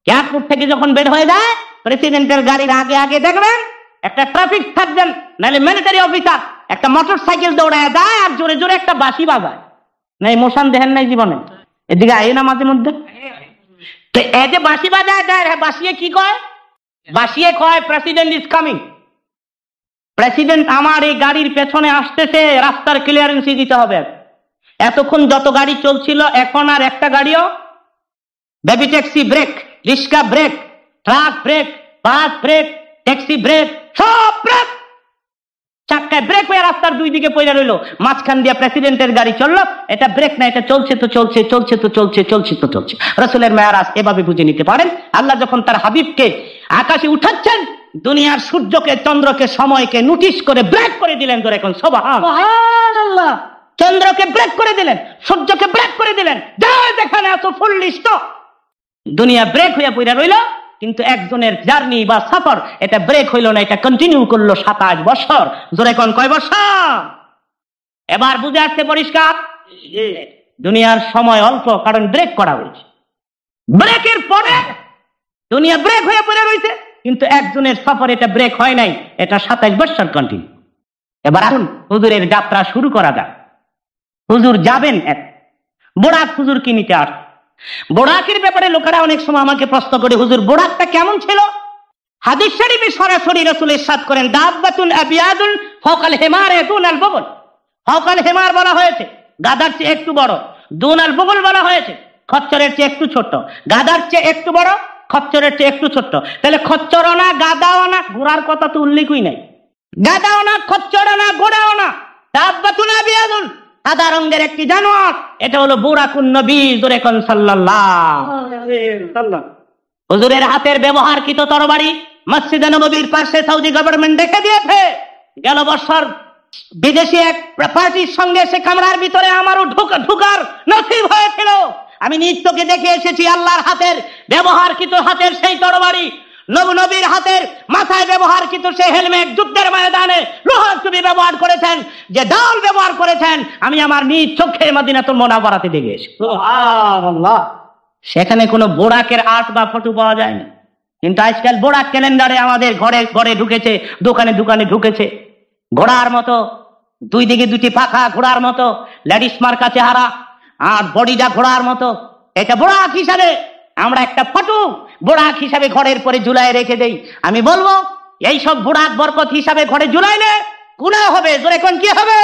এয়ারপোর্ট থেকে যখন বের হয়ে যায়, প্রেসিডেন্টের গাড়ির আগে আগে দেখবেন একটা ট্রাফিক সার্জন নাহলে মিলিটারি অফিসার একটা মোটর সাইকেল দৌড়ায় যায় আর জোরে জোরে একটা বাঁশি বাজায়। না ইমোশন দেখেন নাই জীবনে? এদিকে আয় না মাঝে মধ্যে। তো এই যে বাঁশি বাজায় দেয়, বাঁশিয়ে কি কয়? বাঁশিয়ে কয় প্রেসিডেন্ট ইজ কামিং। প্রেসিডেন্ট আমার এই গাড়ির পেছনে আসতেছে, রাস্তার ক্লিয়ারেন্স দিতে হবে। এতক্ষণ যত গাড়ি চলছিল এখন আর একটা গাড়িও, বেবি ট্যাক্সি ব্রেক, রিক্সা ব্রেক, ট্রাক ব্রেক, বাস ব্রেক, ট্যাক্সি ব্রেক, সব ব্রেক। চাক্কায় ব্রেক হয়ে রাস্তার 2 দিকে পড়ে রইল, মাঝখান দিয়ে প্রেসিডেন্টের গাড়ি চললো। এটা ব্রেক না, এটা চলছে তো চলছে, চলছে তো চলছে, চলছে তো চলছে। রাসূলের মেরাজ এভাবে বুঝে নিতে পারেন। আল্লাহ যখন তার হাবিবকে আকাশে উঠাচ্ছেন, দুনিয়ার সূর্যকে, চন্দ্রকে, সময়কে নোটিশ করে ব্রেক করে দিলেন। ধরে এখন সুবহানাল্লাহ। চন্দ্রকে ব্রেক করে দিলেন, সূর্যকে ব্রেক করে দিলেন। যেখানে এত ফুল লিস্ট, দুনিয়া ব্রেক হয়ে পড়ে রইল, কিন্তু একজনের জার্নি বা সফর এটা ব্রেক হইল না, এটা কন্টিনিউ করলো 27 বছর। জোরে কোন কয় বছর? এবার বুঝে আসছে পরিষ্কার, দুনিয়ার সময় অল্প, কারণ ব্রেক করা হয়েছে। ব্রেকের পরে দুনিয়া ব্রেক হয়ে পড়ে রয়েছে, কিন্তু একজনের সফর এটা ব্রেক হয় নাই, এটা 27 বছর কন্টিনিউ। এবার আসুন হুজুরের যাত্রা শুরু করা যাক। হুজুর যাবেন এক বোরাক। হুজুর কি নিতে আসে? বোরাকের ব্যাপারে লোকেরা অনেক সময় আমাকে প্রশ্ন করে, হুজুর বোরাকটা কেমন ছিল? হাদিস শরীফে সরাসরি রাসূল ইরশাদ করেন, দাব্বাতুন আবিয়াদুন ফাওকাল হিমারে দুনাল বুগল। ফাওকাল হিমার বলা হয়েছে গাধার চেয়ে একটু বড়, দুনাল বুগল বলা হয়েছে খচ্চরের চেয়ে একটু ছোট। গাধার চেয়ে একটু বড়, খচ্চরের চেয়ে একটু ছোট। তাহলে খচ্চরও না, গাধাও না, ঘোড়ার কথা তো উল্লেখই নাই। গাধাও না, খচ্চরও না, ঘোড়াও না। দাব্বাতুন আবিয়াদুন সাদা রঙের একটি জানোয়ার, এটা হলো বুরাকুন নবী, জোরে কোন সাল্লাল্লাহু আলাইহি ওয়াসাল্লাম। হুজুরের হাতের ব্যবহারকৃত তরবারি মসজিদে নববীর পাশে সৌদি গভর্নমেন্ট রেখে দিয়েছে। গেল বছর বিদেশি এক পার্টির সঙ্গে সে কামরার ভিতরে আমারও ঢুকার নসিব হয়েছিল। আমি নিজ চোখে দেখে এসেছি আল্লাহর হাতের ব্যবহারকৃত হাতের সেই তরবারি, নবীর হাতের মাথায় ব্যবহারকৃত সেই হেলমেট, যুদ্ধের ময়দানে লোহার ছুরি ব্যবহার করেছেন, যে ঢাল ব্যবহার করেছেন, আমি আমার নিজ চোখে মদিনাতুল মুনাওয়ারাতে দেখেছি। সুবহানাল্লাহ। সেখানে কোনো বোরাকের আর্ট বা ফটো পাওয়া যায় না, কিন্তু আজকাল বোরাক ক্যালেন্ডারে আমাদের ঘরে ঘরে ঢুকেছে, দোকানে দোকানে ঢুকেছে। ঘোড়ার মতো, দুই দিকে দুটি পাখা ঘোড়ার মতো, লেডিস মার্কা চেহারা, আর বডিটা ঘোড়ার মতো। এটা বোরাক হিসাবে আমরা একটা ফটো বোরাক হিসাবে ঘরের পরে ঝুলাই রেখে দেই। আমি বলবো এইসব বোরাক বরকত হিসাবে ঘরে ঝুলাইলে গুনাহ হবে, জোরে কোন কি হবে?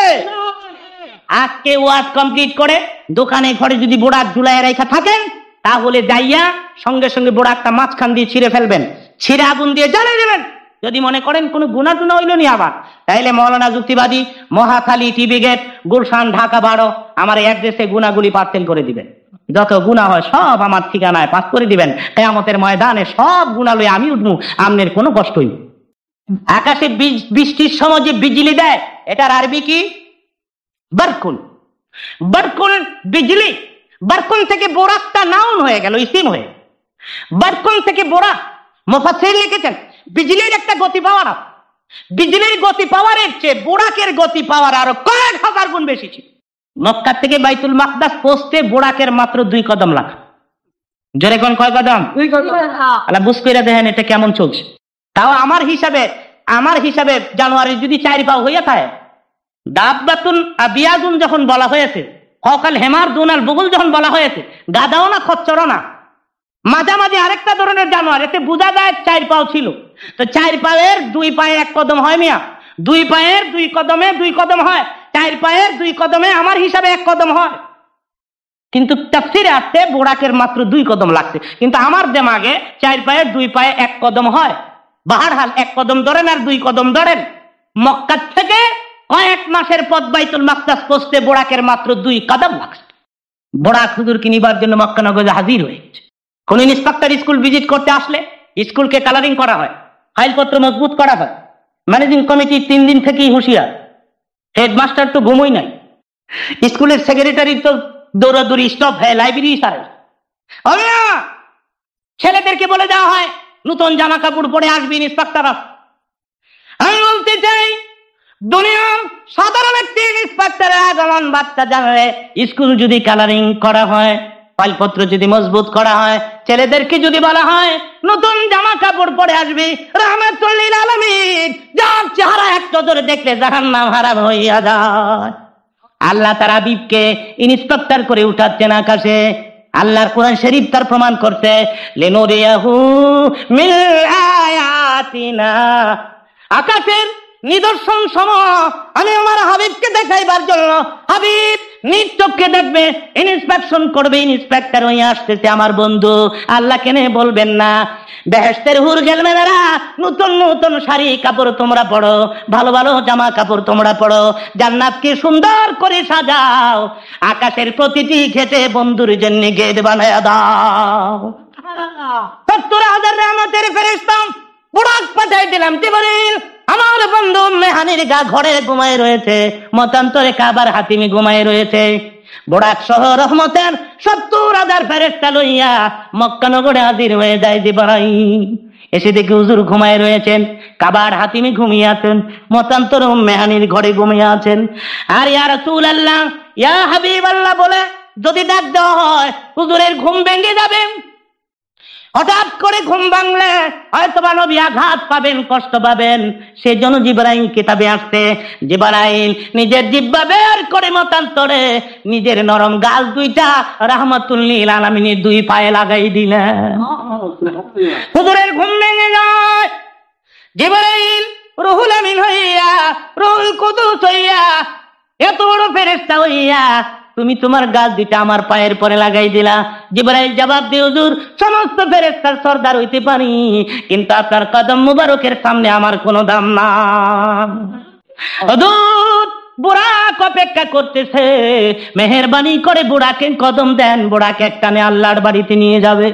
আজকে ওয়াজ কমপ্লিট করে দোকানে ঘরে যদি বোরাক ঝুলাই রেখে থাকেন, তাহলে যাইয়া সঙ্গে সঙ্গে বোরাকটা মাঝখান দিয়ে ছিঁড়ে ফেলবেন, ছিঁড়ে আগুন দিয়ে জ্বালিয়ে দেবেন। যদি মনে করেন কোনো গুনাহ টুনা হইল নি আবার, তাইলে মৌলানা যুক্তিবাদী, মহাখালী, টিবি গেট, গুলশান, ঢাকা 12 আমার অ্যাড্রেসে গুনাহগুলি পার্সেল করে দিবেন। যত গুনাহ হয় সব আমার ঠিকানায় পাস করে দিবেন। কিয়ামতের ময়দানে সব গুনাহ লয়ে আমি উঠবো, আমনের কোনো কষ্ট হইব। আকাশে বৃষ্টির সময় যে বিজলি দেয়, এটার আরবি কি? বারকুন। বারকুন বিজলি। বারকুন থেকে বোরাকটা নাউন হয়ে গেল, ইসিম হয়ে। বারকুন থেকে বোরাক, মুফাসসির লিখেছেন বিজলির একটা গতি পাওয়ার আছে। বিজলির গতি পাওয়ারের চেয়ে বোরাকের গতি পাওয়ার আরো কয়েক হাজার গুণ বেশি ছিল। মক্কা থেকে বাইতুল মাকদাস পৌঁছতে বোরাকের মাত্র 2 কদম লাগে। জোরে কোন কয় কদম? 2 কদম। আল্লাহ বুঝ কইরা দেখেন এটা কেমন চলছে। তাও আমার হিসাবে জানুয়ারি যদি 4 পাও হইয়া থাকে, দাব্বাতুন আবিয়াদুন যখন বলা হয়েছে, ফকাল হেমার দুনাল বগুল যখন বলা হয়েছে, গাদাও না খচ্চরও না, মাঝামাঝি আরেকটা ধরনের জানোয়ার, এতে বোঝা যায় 4 পাও ছিল। তো 4 পায়ের 2 পায়ে 1 কদম হয় মিয়া, 2 পায়ের 2 কদমে 2 কদম হয়, 4 পায়ের 2 কদমে আমার হিসাবে 1 কদম হয়। কিন্তু তাফসিরে আসছে বোরাকের মাত্র 2 কদম লাগছে, কিন্তু আমার দেমাগে 4 পায়ের 2 পায়ে 1 কদম হয়। বাহারহাল 1 কদম ধরেন আর 2 কদম ধরেন, মক্কা থেকে কয়েক মাসের পথ বাইতুল মাকদাস পৌঁছতে বোরাকের মাত্র 2 কদম লাগছে। বোরাক হুজুরকে নিবার জন্য মক্কা নগরে হাজির হয়েছে। কোন ইন্সপেক্টর স্কুল ভিজিট করতে আসলে স্কুলকে কালারিং করা হয়, ফাইলপত্র মজবুত করা হয়। ম্যানেজিং কমিটি 3 দিন থেকেই হুঁশিয়ার, হেডমাস্টার তো ঘুমোই নাই, স্কুলের সেক্রেটারি তো দৌড়াদৌড়ি স্টপ হয়, লাইব্রেরি সারে। ছেলেদেরকে বলে দেওয়া হয় নতুন জামা কাপড় পরে আসবি, ইন্সপেক্টর আস। আমি বলতে চাই দুনিয়ার সাধারণ একটি ইন্সপেক্টরের আগমন বার্তা জানালে স্কুল যদি কালারিং করা হয়, ফাইলপত্র যদি মজবুত করা হয়, ছেলেদেরকে যদি বলা হয় নতুন জামা কাপড় পরে আসবি, রাহমাতুল লিল আলামিন, যার চেহারা এক নজরে দেখলে জাহান্নাম হারাম হইয়া যায়। আল্লাহ তার হাবিবকে ইন্সপেক্টর করে উঠাচ্ছেন আকাশে। আল্লাহর কোরআন শরীফ তার প্রমাণ করছে, লিনুরিয়াহু মিন আয়াতিনা। আকাশের নিদর্শন সমূহ আমি আমার হাবিবকে দেখাইবার জন্য, হাবিব নিজ চোখে দেখবে, ইন্সপেকশন করবে, ইন্সপেক্টর হয়ে আসতেছে আমার বন্ধু। আল্লাহ কেনে বলবেন না বেহেশতের হুর গেলমেনেরা নতুন নতুন শাড়ি কাপড় তোমরা পড়ো, ভালো ভালো জামা কাপড় তোমরা পড়ো, জান্নাতকে সুন্দর করে সাজাও, আকাশের প্রতিটি ঘেটে বন্ধুর জন্য গেট বানায়া দাও। 70,000 রহমতের ফেরেশতা বুরাক পাঠাই দিলাম। জিবরিল আমার বন্ধু মেহানির গা ঘরে ঘুমায় রয়েছে, মতান্তরে কাবার হাতিমি ঘুমায় রয়েছে। বুরাক সহ রহমতের 70,000 ফেরেশতা লইয়া মক্কা নগরে হাজির হয়ে যায় জিবরাইল। এসে দেখে হুজুর ঘুমায় রয়েছেন, কাবার হাতিমি ঘুমিয়ে আছেন, মতান্তরে মেহানির ঘরে ঘুমিয়ে আছেন। আর ইয়া রাসূলুল্লাহ, ইয়া হাবিবাল্লাহ বলে যদি ডাক দেওয়া হয় হুজুরের ঘুম ভেঙে যাবে। হঠাৎ করে ঘুম ভাঙলে হয়তোবা নবী আঘাত পাবেন, কষ্ট পাবেন। সেজন্য জিবরাইল কিতাবে আসছে, জিবরাইল নিজের জিহ্বা বের করে মতান্তরে নিজের নরম গাল 2টা রাহমাতুল লিল আলামিনের 2 পায়ে লাগাই দিলেন। হুজুরের ঘুম ভেঙে যায়। জিবরাইল রুহুল আমিন হইয়া, রুহুল কুদুস হইয়া, এত বড় ফেরেশতা হইয়া তুমি তোমার গাল 2টা আমার পায়ের পরে লাগাই দিলা। জিবরাইল জবাব দিয়ে, হুজুর সমস্ত ফেরেশতার সর্দার হইতে পারি, কিন্তু আপনার কদম মুবারকের সামনে আমার কোনো দাম না। হুজুর বুড়াক অপেক্ষা করতেছে, মেহেরবানি করে বুড়াকে কদম দেন, বুড়াকে একটানে আল্লাহর বাড়িতে নিয়ে যাবে।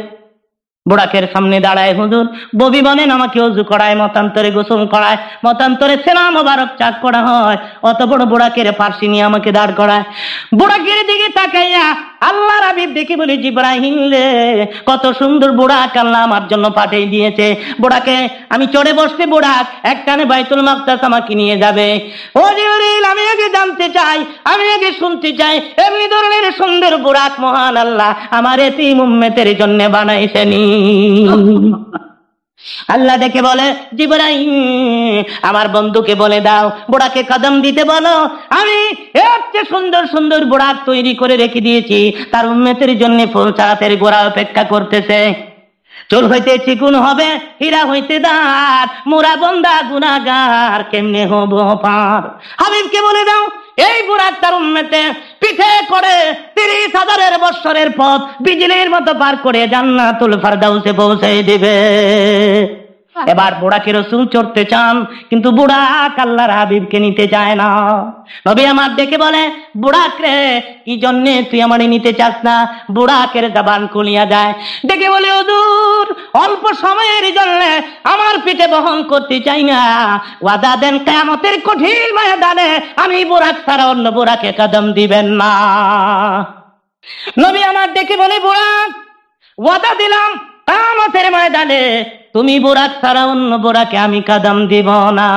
বুড়াকের সামনে দাঁড়ায় হুজুর, ববি বলেন আমাকে ওযু করায়, মতান্তরে গোসল করায়, মতান্তরে সেনা মোবারক চাক করা হয়, অত বড় বুড়াকের ফার্সি নিয়ে আমাকে দাঁড় করায়। বুড়াকের দিকে তাকাইয়া আল্লাহর হাবিব দেখি বলি, জিবরাইল রে, কত সুন্দর বুড়াক আল্লাহ আমার জন্য পাঠিয়ে দিয়েছে। বুড়াকে আমি চড়ে বসতে, বুড়াক একটানে বাইতুল মাকদাস আমাকে নিয়ে যাবে। ও জিবরাইল, আমি আগে জানতে চাই, আমি আগে শুনতে চাই, এমনি ধরনের সুন্দর বুড়াক মহান আল্লাহ আমার এতিম উম্মতের জন্য বানাইছেনি। আল্লাহ দেখে বলে, জিবরাইল আমার বন্ধুকে বলে দাও, বুড়াকে কদম দিতে বলো, আমি এর চেয়ে সুন্দর সুন্দর বুড়াক তৈরি করে রেখে দিয়েছি, তার উম্মতের জন্য ফুল চাঁদের গোড়া অপেক্ষা করতেছে। চুল হইতে চিকুন হবে, হীরা হইতে দাঁত, মোরা বন্দা গুনাহগার কেমনে হব পার। হাবিবকে বলে দাও, এই বুড়াক তার উম্মতে পিঠে করে 30,000 বৎসরের পথ বিজলির মতো পার করে জান্নাতুল ফেরদাউসে পৌঁছে দিবে। এবার বুড়াকে রাসূল চড়তে চান, কিন্তু বুড়াক আল্লাহর হাবিবকে নিতে চায় না। নবী আমার দেখে বলে, বুড়াক রে, কি জন্যে তুই আমারে নিতে চাস না? বুড়াকের জবান খুলিয়া যায়, দেখে বলে, হুজুর অল্প সময়ের জন্য আমার পিঠে বহন করতে চাই না, ওয়াদা দেন কিয়ামতের কঠিন ময়দানে আমি বুড়াক ছাড়া অন্য বুড়াকে কদম দিবেন না। নবী আমার দেখে বলে, বুড়াক ওয়াদা দিলাম কিয়ামতের ময়দানে তুমি বুড়াক ছাড়া অন্য বুড়াকে আমি কদম দিব না।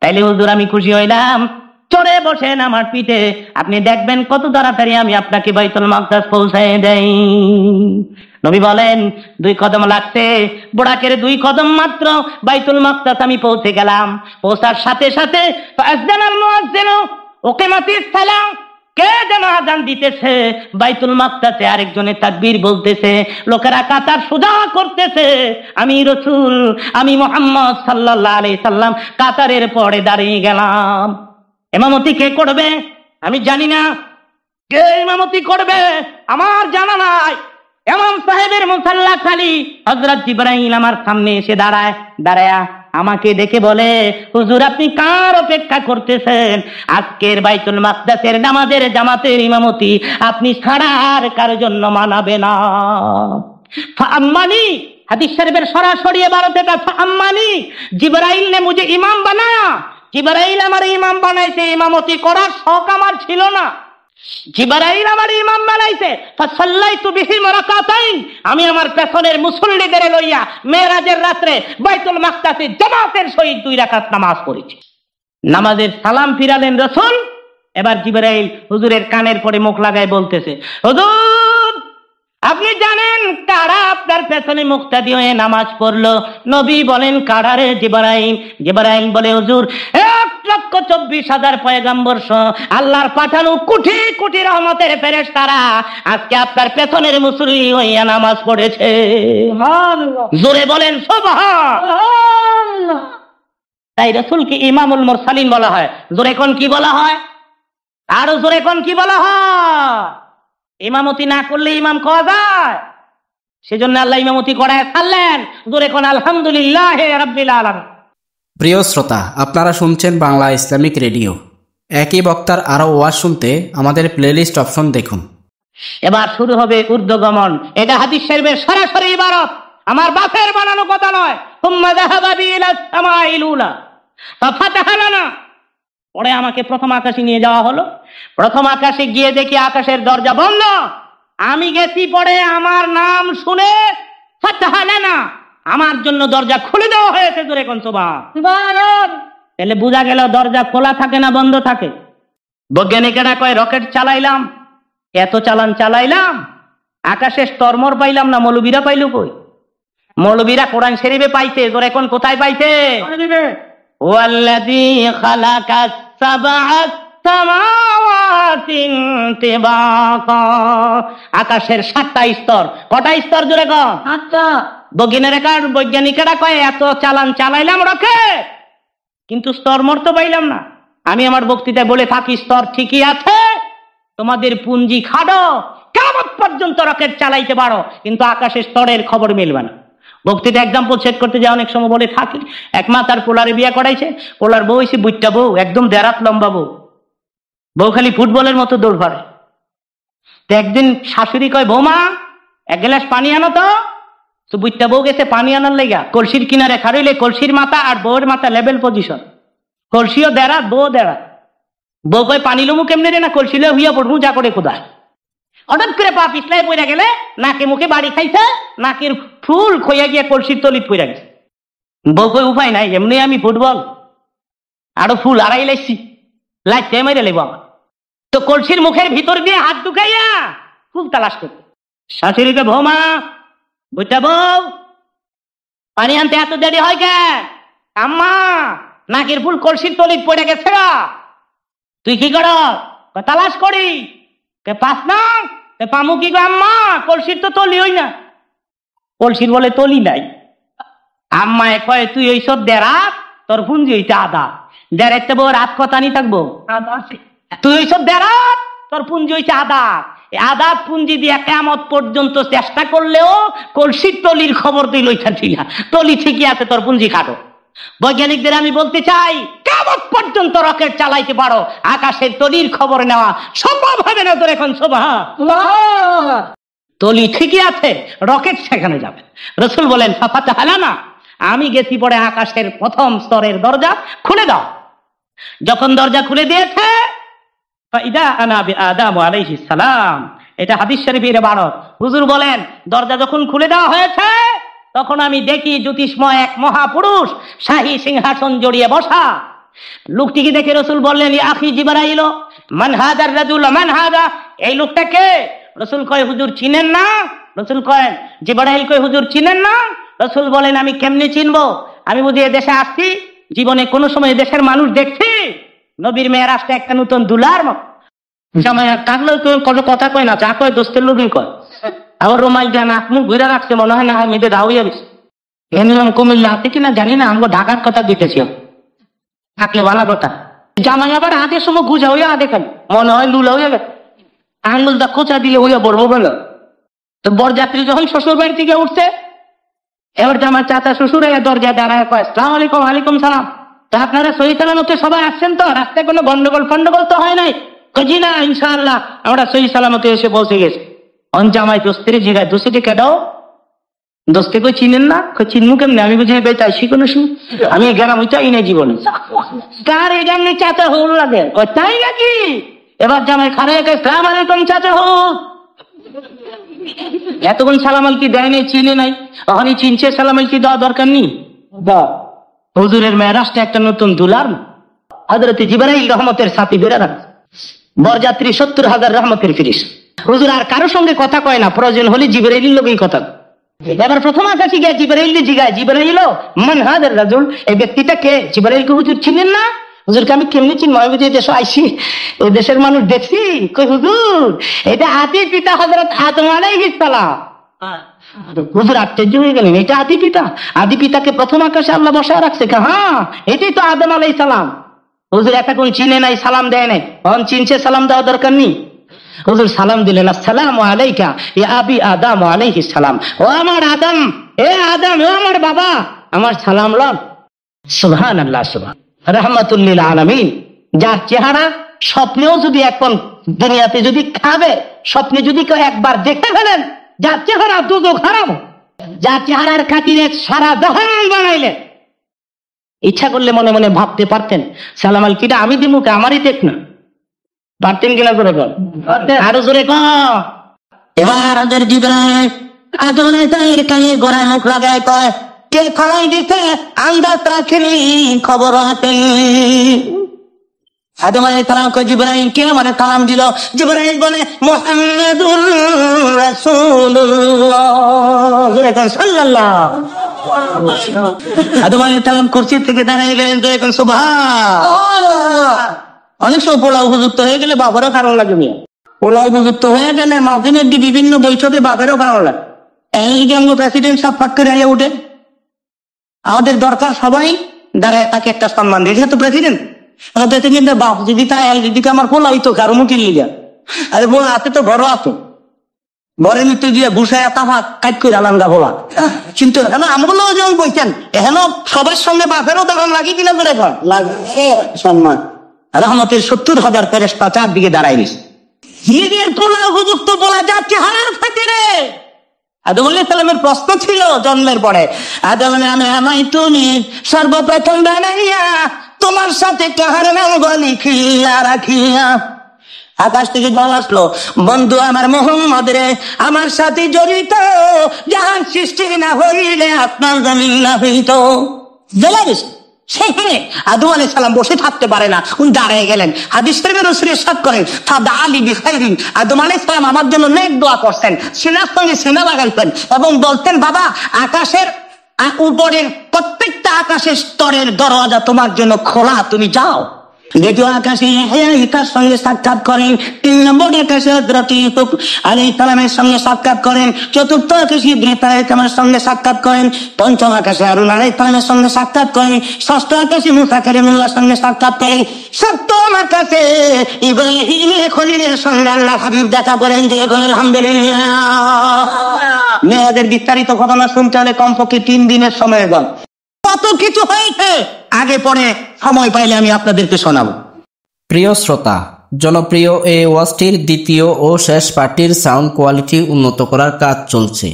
তাইলে হুজুর আমি খুশি হইলাম, চড়ে বসেন আমার পিঠে, আপনি দেখবেন কত তাড়াতাড়ি আমি আপনাকে বাইতুল মাকদাস পৌঁছায় দেই। নবী বলেন, 2 কদম লাগছে। বুড়াকের 2 কদম মাত্র, বাইতুল মাকদাস আমি পৌঁছে গেলাম। পৌঁছার সাথে সাথে ফাআযানাল মুয়াজ্জিনু উকিমাতিস সালাহ, কে যেন আযান দিতেছে, বাইতুল মাকদাসে আরেকজনে তাকবীর বলতেছে, লোকেরা কাতার সোজা করতেছে। আমি রাসূল, আমি মুহাম্মদ সাল্লাল্লাহু আলাইহি সাল্লাম কাতারের পরে দাঁড়িয়ে গেলাম। ইমামতি কে করবে আমি জানি না, কে ইমামতি করবে আমার জানা নাই। ইমাম সাহেবের মুসাল্লা খালি, হযরত জিবরাইল আমার সামনে এসে দাঁড়ায়া আমাকে দেখে বলে, হুজুর আপনি কার অপেক্ষা করতেছেন? আজকের বাইতুল মাকদাসের নামাজের জামাতের ইমামতি আপনি ছাড়া আর কার জন্য মানাবে না। ফাআম্মানি, হাদিস শরীফের সরাসরি ইবারত এটা, ফাআম্মানি জিবরাইল ने मुझे ইমাম বানায়া। জিবরাইল আমার ইমাম বানাইছে, ইমামতি করার শখ আমার ছিল না। জিবরাইল আমার ইমাম বানাইছে, ফাসাল্লাইতু বিহিম রাকাতাইন, আমি আমার পেছনের মুসল্লিদের লইয়া মেরাজের রাতে বাইতুল মাকদাসে জামাতের সহিত 2 রাকাত নামাজ পড়েছি। নামাজের সালাম ফিরালেন রাসূল। এবার জিবরাইল হুজুরের কানের পরে মুখ লাগায় বলতেছে, হুজুর আপনি জানেন কারা আপনার পেছনে মুক্তাদি হয়ে নামাজ পড়লো? নবী বলেন, কারা রে? জিবরাইল। জিবরাইল বলে, হুজুর 1,24,000 পয়গম্বর সহ আল্লাহর পাঠানো কোটি কোটি রহমতের ফেরেশতারা আজকে আপনার পেছনের মুসল্লি হইয়া নামাজ পড়েছে। জোরে বলেন সুবহানাল্লাহ। তাই রাসূলকে ইমামুল মুরসালিন বলা হয়। জোরে কোন কি বলা হয়? আরো জোরে কোন কি বলা হয়? ইমামতি না করলে ইমাম কওয়া যায়, সেজন্য আল্লাহ ইমামতি করায় ছাড়লেন। জোরে কোন আলহামদুলিল্লাহ রাব্বিল আলামিন। প্রিয় শ্রোতা, আপনারা শুনছেন বাংলা ইসলামিক রেডিও। একই বক্তার আরো ওয়াজ শুনতে আমাদের প্লেলিস্ট অপশন দেখুন। এবার শুরু হবে ঊর্ধ্বগমন। এটা হাদিস শরীফের সরাসরি ইবারত, আমার বাপের বানানো কথা নয়। সুম্মা যাহাবা বি ইলাস সামাইল উলা ফাতাহা লানা, পরে আমাকে প্রথম আকাশে নিয়ে যাওয়া হলো। প্রথম আকাশে গিয়ে দেখি আকাশের দরজা বন্ধ। আমি গেছি, পরে আমার নাম শুনে ফাতাহা লানা, আমার জন্য দরজা খুলে দেওয়া হয়েছে। জোরে কোন সুবহানাল্লাহ। তাহলে বোঝা গেল দরজা খোলা থাকে না বন্ধ থাকে। বৈজ্ঞানিকেরা কয়, রকেট চালাইলাম, এত চালাইলাম, আকাশে স্তরমর পাইলাম না, মৌলবীরা পাইল কই? মৌলবীরা কোরআন শরীফে পাইছে। জোরে কোন কোথায় পাইছে? ওয়াল্লাযী খালাকাস সাবআ সামাওয়াতি তিবাকা, আকাশের 7টা স্তর। কটা স্তর? জোরে কোন? 7টা। বৈজ্ঞানিকেরা কয়, এত চালাইলাম রকেট, কিন্তু স্তরমর তো পাইলাম না। আমি আমার বক্তৃতায় বলে থাকি, স্তর ঠিকই আছে, তোমাদের পুঞ্জি খাটো, কিয়ামত পর্যন্ত রকেট চালাইতে পারো, কিন্তু আকাশের স্তরের খবর মিলবে না। বক্তৃতা এক্সাম্পল সেট করতে যা অনেক সময় বলে থাকি। এক মা তার পোলারে বিয়ে করাইছে, পোলার বউ হইছে বুইট্টা বউ, একদম 1.5 হাত লম্বা বউ। বউ খালি ফুটবলের মতো দৌড় করে। তো একদিন শাশুড়ি কয়, বৌমা এক গ্লাস পানি আনো তো বুঝতে বউ গেছে পানি আনার লেগা, কলসির কিনারে খাড়ইলে কলসির মাথা আর বউয়ের মাথা লেভেল পজিশন, কলসিও দেড়া বউ দেড়া। বউ কয় পানি লমু কেমনে রে, না কলসিলে হইয়া পড়বো যা করে কোথায়। হঠাৎ করে পা পিছলাই পড়ে গেলে নাকে মুখে বাড়ি খাইছে, নাকের ফুল খইয়া গিয়ে কলসির তলিত পড়ে গেছে। বউ কয় উপায় নাই, এমনি আমি ফুটবল আরো ফুল আড়াই লাইছি, লাইতে মেরে লেব আমার। তো কলসির মুখের ভিতর দিয়ে হাত ঢুকাইয়া ফুল তালাশ করতে। শাশুড়িকে, বৌমা বুঝতে বউ পানি আনতে এত দেরি হয় কেন? আম্মা নাকের ফুল কলসির তলিত পড়ে গেছে, তুই কি কর? তালাশ করি। পাস না পামু কি গো আম্মা, কলসির তো তলি হই না। কলসির বলে তলি নাই। আম্মা কয়, তুই ওইসব দেড়া, তোর পুঞ্জি হইতে আদা, দেড়াইতে বউ রাত কথা নি থাকবো। তুই ওইসব দেড়া, তোর পুঞ্জি হইতে আদা, আদা পুঞ্জি দিয়ে কিয়ামত পর্যন্ত চেষ্টা করলেও কলসির তলির খবর তুই লইতাছি না। তলি ঠিকই আছে, তোর পুঞ্জি খাটো। বৈজ্ঞানিকদের আমি বলতে চাই, কিয়ামত পর্যন্ত রকেট চালাইতে পারো, আকাশের তলির খবর নেওয়া সম্ভব হবে না। তোর এখন সুবহানাল্লাহ, তলি ঠিকই আছে, রকেট সেখানে যাবে। রাসূল বলেন, ফাফাতাহালানা, আমি গেছি পরে আকাশের প্রথম স্তরের দরজা খুলে দাও। যখন দরজা খুলে দিয়েছে, ফাইদা আনা বিআদম আলাইহিস সালাম, এটা হাদিস শরীফের ইবারত। হুজুর বলেন, দরজা যখন খুলে দেওয়া হয়েছে, তখন আমি দেখি জ্যোতিষময় এক মহাপুরুষ শাহী সিংহাসন জড়িয়ে বসা। লোকটিকে দেখে রাসূল বললেন, ইয়া আখি জিবরাইল, মান হাদার রাজুল, মান হাদা, এই লোকটা কে? রাসূল কয়, হুজুর চিনেন না? রাসূল কয়, জিবরাইল কয়, হুজুর চিনেন না? রাসূল বলেন, আমি কেমনে চিনবো? আমি বুঝি এ দেশে আসছি, জীবনে কোনো সময় দেশের মানুষ দেখছি? নবীর মেয়ের আসতে একটা নতুন দুলার মত জামাই কাকলে কোনো কথা কয় না, যা কয় দোস্তের লোকই কয়। আবার রোমাইল দেন মুখ ঘুরে রাখছে, মনে হয় না মেয়েদের রাউইয়া গেছে। এমন কুমিল্লা হাতে কিনা জানি না, আমাকে ঢাকার কথা দিতেছি থাকলে ভালো কথা। জামাই আবার হাতের সময় গুজা হইয়া হাতে খালি মনে হয় লুলা হইয়া গেছে, আঙুলটা খোঁচা দিলে হইয়া বলবো বলো। তো বরযাত্রী যখন শ্বশুর বাড়ি থেকে উঠছে, এবার আমার চাচা শ্বশুর দরজায় দাঁড়ায় কয়, আসসালামু আলাইকুম। ওয়ালাইকুম সালাম। তা আপনারা সহি সালামতে সবাই আসছেন তো? রাস্তায় কোনো গন্ডগোল ফন্ডগোল তো হয় নাই? জি না, ইনশাআল্লাহ আমরা সহি সালামতে এসে পৌঁছে গেছি। জামাই দোস্তের জিগায়, দোস্তিটি কেটাও? দোস্তে কই চিনেন না? চিনমু কেমনে? আমি বুঝি বেতাইছি কোনো শুনি, আমি গ্রাম হইতাই নাই জীবনে। কার এই জানি চাচা হল লাগে, তাই নাকি? এবার জামাই খারাপ, আসসালামু আলাইকুম চাচা হোক। এতক্ষণ সালাম আলকি দেয় নাই, চিনে নাই, ওখানে চিনছে, সালাম আলকি দেওয়া দরকার নেই। হুজুরের মেরাজটা একটা নতুন দুলার। হযরত জিবরাইল রহমতের সাথী বেরা রাখছে, বরযাত্রী 70,000 রহমতের ফিরিস। হুজুর আর কারোর সঙ্গে কথা কয় না, প্রয়োজন হলে জিবরাইলের লোকেই কথা। এবার প্রথম আকাশে গিয়ে জিবরাইল জিগায়, জিবরাইল মান হাদার রাজুল, এই ব্যক্তিটা কে? জিবরাইলকে হুজুর চিনেন না? হুজুরকে আমি কেমনি চিনব? আমি বুঝি দেশে আইসি, ওই দেশের মানুষ দেখছি। কই হুজুর, এটা আদি পিতা হযরত আদম আলাইহিস সালাম। হুজুর আশ্চর্য হয়ে গেলেন, এটা আদি পিতা? আদি পিতাকে প্রথম আকাশে আল্লাহ বসায় রাখছে? হ্যাঁ, এটাই তো আদম আলাইহিস সালাম। হুজুর এতক্ষণ চিনে নাই, সালাম দেয় নাই, এখন চিনছে, সালাম দেওয়া দরকার নেই। হুজুর সালাম দিলেন, আসসালামু আলাইকা ইয়া আবি আদম আলাইহিস সালাম। ও আমার আদম, এ আদম, ও আমার বাবা, আমার সালাম লন। সুবহানাল্লাহ, সুবহান রাহমাতুল লিল আলামিন। যার চেহারা স্বপ্নেও যদি এখন দুনিয়াতে যদি খাবে, স্বপ্নে যদি কেউ একবার দেখতে ফেলেন, যার চেহারা দুদক হারাম, যার চেহারার খাতিরে সারা জাহান্নাম বানাইলেন, ইচ্ছা করলে মনে মনে ভাবতে পারতেন সালাম আলকিটা আমি দিমুকে, আমারই দেখ না। পারতেন কিনা করে বল, আরো জোরে কর। এবার ওদের জিবরাইল আদমে তাইর কানে গোড়ায় মুখ লাগায় কয়, কে খাওয়াই দিতে আন্দাজ রাখেনি, খবর হাতে। আদম আলাইহিস সালাম কয়, জিবরাইল কে আমারে সালাম দিল? জিবরাইল বলে, মুহাম্মাদুর রাসূলুল্লাহ সাল্লাল্লাহু। আদম আলাইহিস সালাম কুরসি থেকে দাঁড়িয়ে গেলেন, তো এখন সুবহানাল্লাহ। অনেক সময় পোলাও উপযুক্ত হয়ে গেলে বাবারও কারণ লাগে, পোলাও উপযুক্ত হয়ে গেলে মাঝিনের বিভিন্ন বৈঠকে বাবারও কারণ লাগে। এই যে আমরা প্রেসিডেন্ট সব ফাট করে আইয়া উঠে, আমাদের দরকার সবাই দাঁড়ায় তাকে একটা সম্মান দিয়ে, যেহেতু প্রেসিডেন্ট। প্রেসিডেন্টের বাপ যদি তাই দিদিকে আমার পোলাও তো কারো মুখে নিয়ে যায়, আরে বোন হাতে তো বড় আছে, বরের নিতে দিয়ে ঘুষায় তাফা কাজ করে আলাদা ভোলা। কিন্তু এখন আমগুলো যেমন বলছেন, এখন সবার সঙ্গে বাপেরও তখন লাগি কিনা করে লাগে সম্মান। রহমতের 70,000 ফেরেশতা চারদিকে দাঁড়ায় গেছে। ঈদের তোলা উপযুক্ত বলা যাচ্ছে হারার খাতিরে। আদম আলাইহিস সালামের প্রশ্ন ছিল জন্মের পরে, আদম আমায় তুমি সর্বপ্রথম বানাইয়া তোমার সাথে কাহার নাম লিখিয়া রাখিয়া। আকাশ থেকে জল আসলো, বন্ধু আমার মোহাম্মদ রে, আমার সাথে জড়িত জাহান সৃষ্টি না হইলে আপনার জমিন না হইত। জ্বলে গেছে। সেখানে আদম আলাইহিস সালাম বসে থাকতে পারে না, উনি দাঁড়িয়ে গেলেন। হাদিস শরীফে রাসূল ইরশাদ করেন, ফাদা আলী বিখাইরিন, আদম আলাইহিস সালাম আমার জন্য নেক দোয়া করতেন, সিনার সঙ্গে সিনা লাগাইতেন এবং বলতেন, বাবা আকাশের উপরের প্রত্যেকটা আকাশের স্তরের দরজা তোমার জন্য খোলা, তুমি যাও। দ্বিতীয় আকাশে তার সঙ্গে সাক্ষাৎ করেন, 3 নম্বর আকাশে হযরত ইউসুফ আলাইহিস সালামের সঙ্গে সাক্ষাৎ করেন, চতুর্থ আকাশে ইদ্রিস আলাইহিস সালামের সঙ্গে সাক্ষাৎ করেন, পঞ্চম আকাশে হারুন আলাইহিস সালামের সঙ্গে সাক্ষাৎ করেন, ষষ্ঠ আকাশে মুসা কালিমুল্লাহর সঙ্গে সাক্ষাৎ করেন, সপ্তম আকাশে ইব্রাহিম খলিলের সঙ্গে আল্লাহ হাবিব দেখা করেন। যে আলহামদুলিল্লাহ। মেয়েদের বিস্তারিত ঘটনা শুনতে হলে কমপক্ষে 3 দিনের সময় গল। কত কিছু হয়েছে, আগে পরে সময় পাইলে আমি আপনাদেরকে শোনাবো। প্রিয় শ্রোতা, জনপ্রিয় এই ওয়াজটির দ্বিতীয় ও শেষ পার্টির সাউন্ড কোয়ালিটি উন্নত করার কাজ চলছে।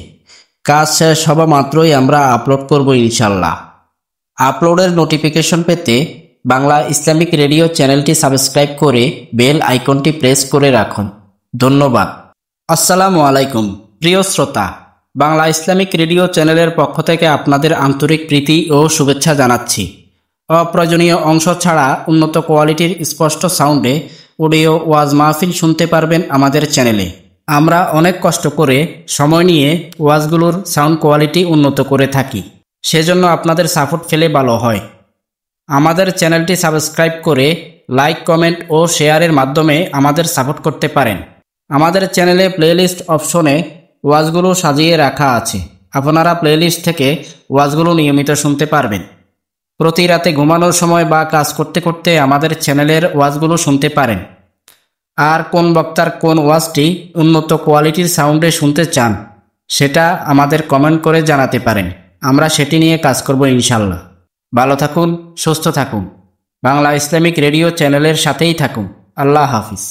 কাজ শেষ হওয়া মাত্রই আমরা আপলোড করব ইনশাল্লাহ। আপলোডের নোটিফিকেশন পেতে বাংলা ইসলামিক রেডিও চ্যানেলটি সাবস্ক্রাইব করে বেল আইকনটি প্রেস করে রাখুন। ধন্যবাদ। আসসালামু আলাইকুম। প্রিয় শ্রোতা, বাংলা ইসলামিক রেডিও চ্যানেলের পক্ষ থেকে আপনাদের আন্তরিক প্রীতি ও শুভেচ্ছা জানাচ্ছি। অপ্রয়োজনীয় অংশ ছাড়া উন্নত কোয়ালিটির স্পষ্ট সাউন্ডে অডিও ওয়াজ মাহফিল শুনতে পারবেন আমাদের চ্যানেলে। আমরা অনেক কষ্ট করে সময় নিয়ে ওয়াজগুলোর সাউন্ড কোয়ালিটি উন্নত করে থাকি, সেজন্য আপনাদের সাপোর্ট পেলে ভালো হয়। আমাদের চ্যানেলটি সাবস্ক্রাইব করে লাইক, কমেন্ট ও শেয়ারের মাধ্যমে আমাদের সাপোর্ট করতে পারেন। আমাদের চ্যানেলে প্লেলিস্ট অপশনে ওয়াজগুলো সাজিয়ে রাখা আছে, আপনারা প্লেলিস্ট থেকে ওয়াজগুলো নিয়মিত শুনতে পারবেন। প্রতি রাতে ঘুমানোর সময় বা কাজ করতে করতে আমাদের চ্যানেলের ওয়াজগুলো শুনতে পারেন। আর কোন বক্তার কোন ওয়াজটি উন্নত কোয়ালিটির সাউন্ডে শুনতে চান সেটা আমাদের কমেন্ট করে জানাতে পারেন, আমরা সেটি নিয়ে কাজ করব ইনশাল্লাহ। ভালো থাকুন, সুস্থ থাকুন, বাংলা ইসলামিক রেডিও চ্যানেলের সাথেই থাকুন। আল্লাহ হাফিজ।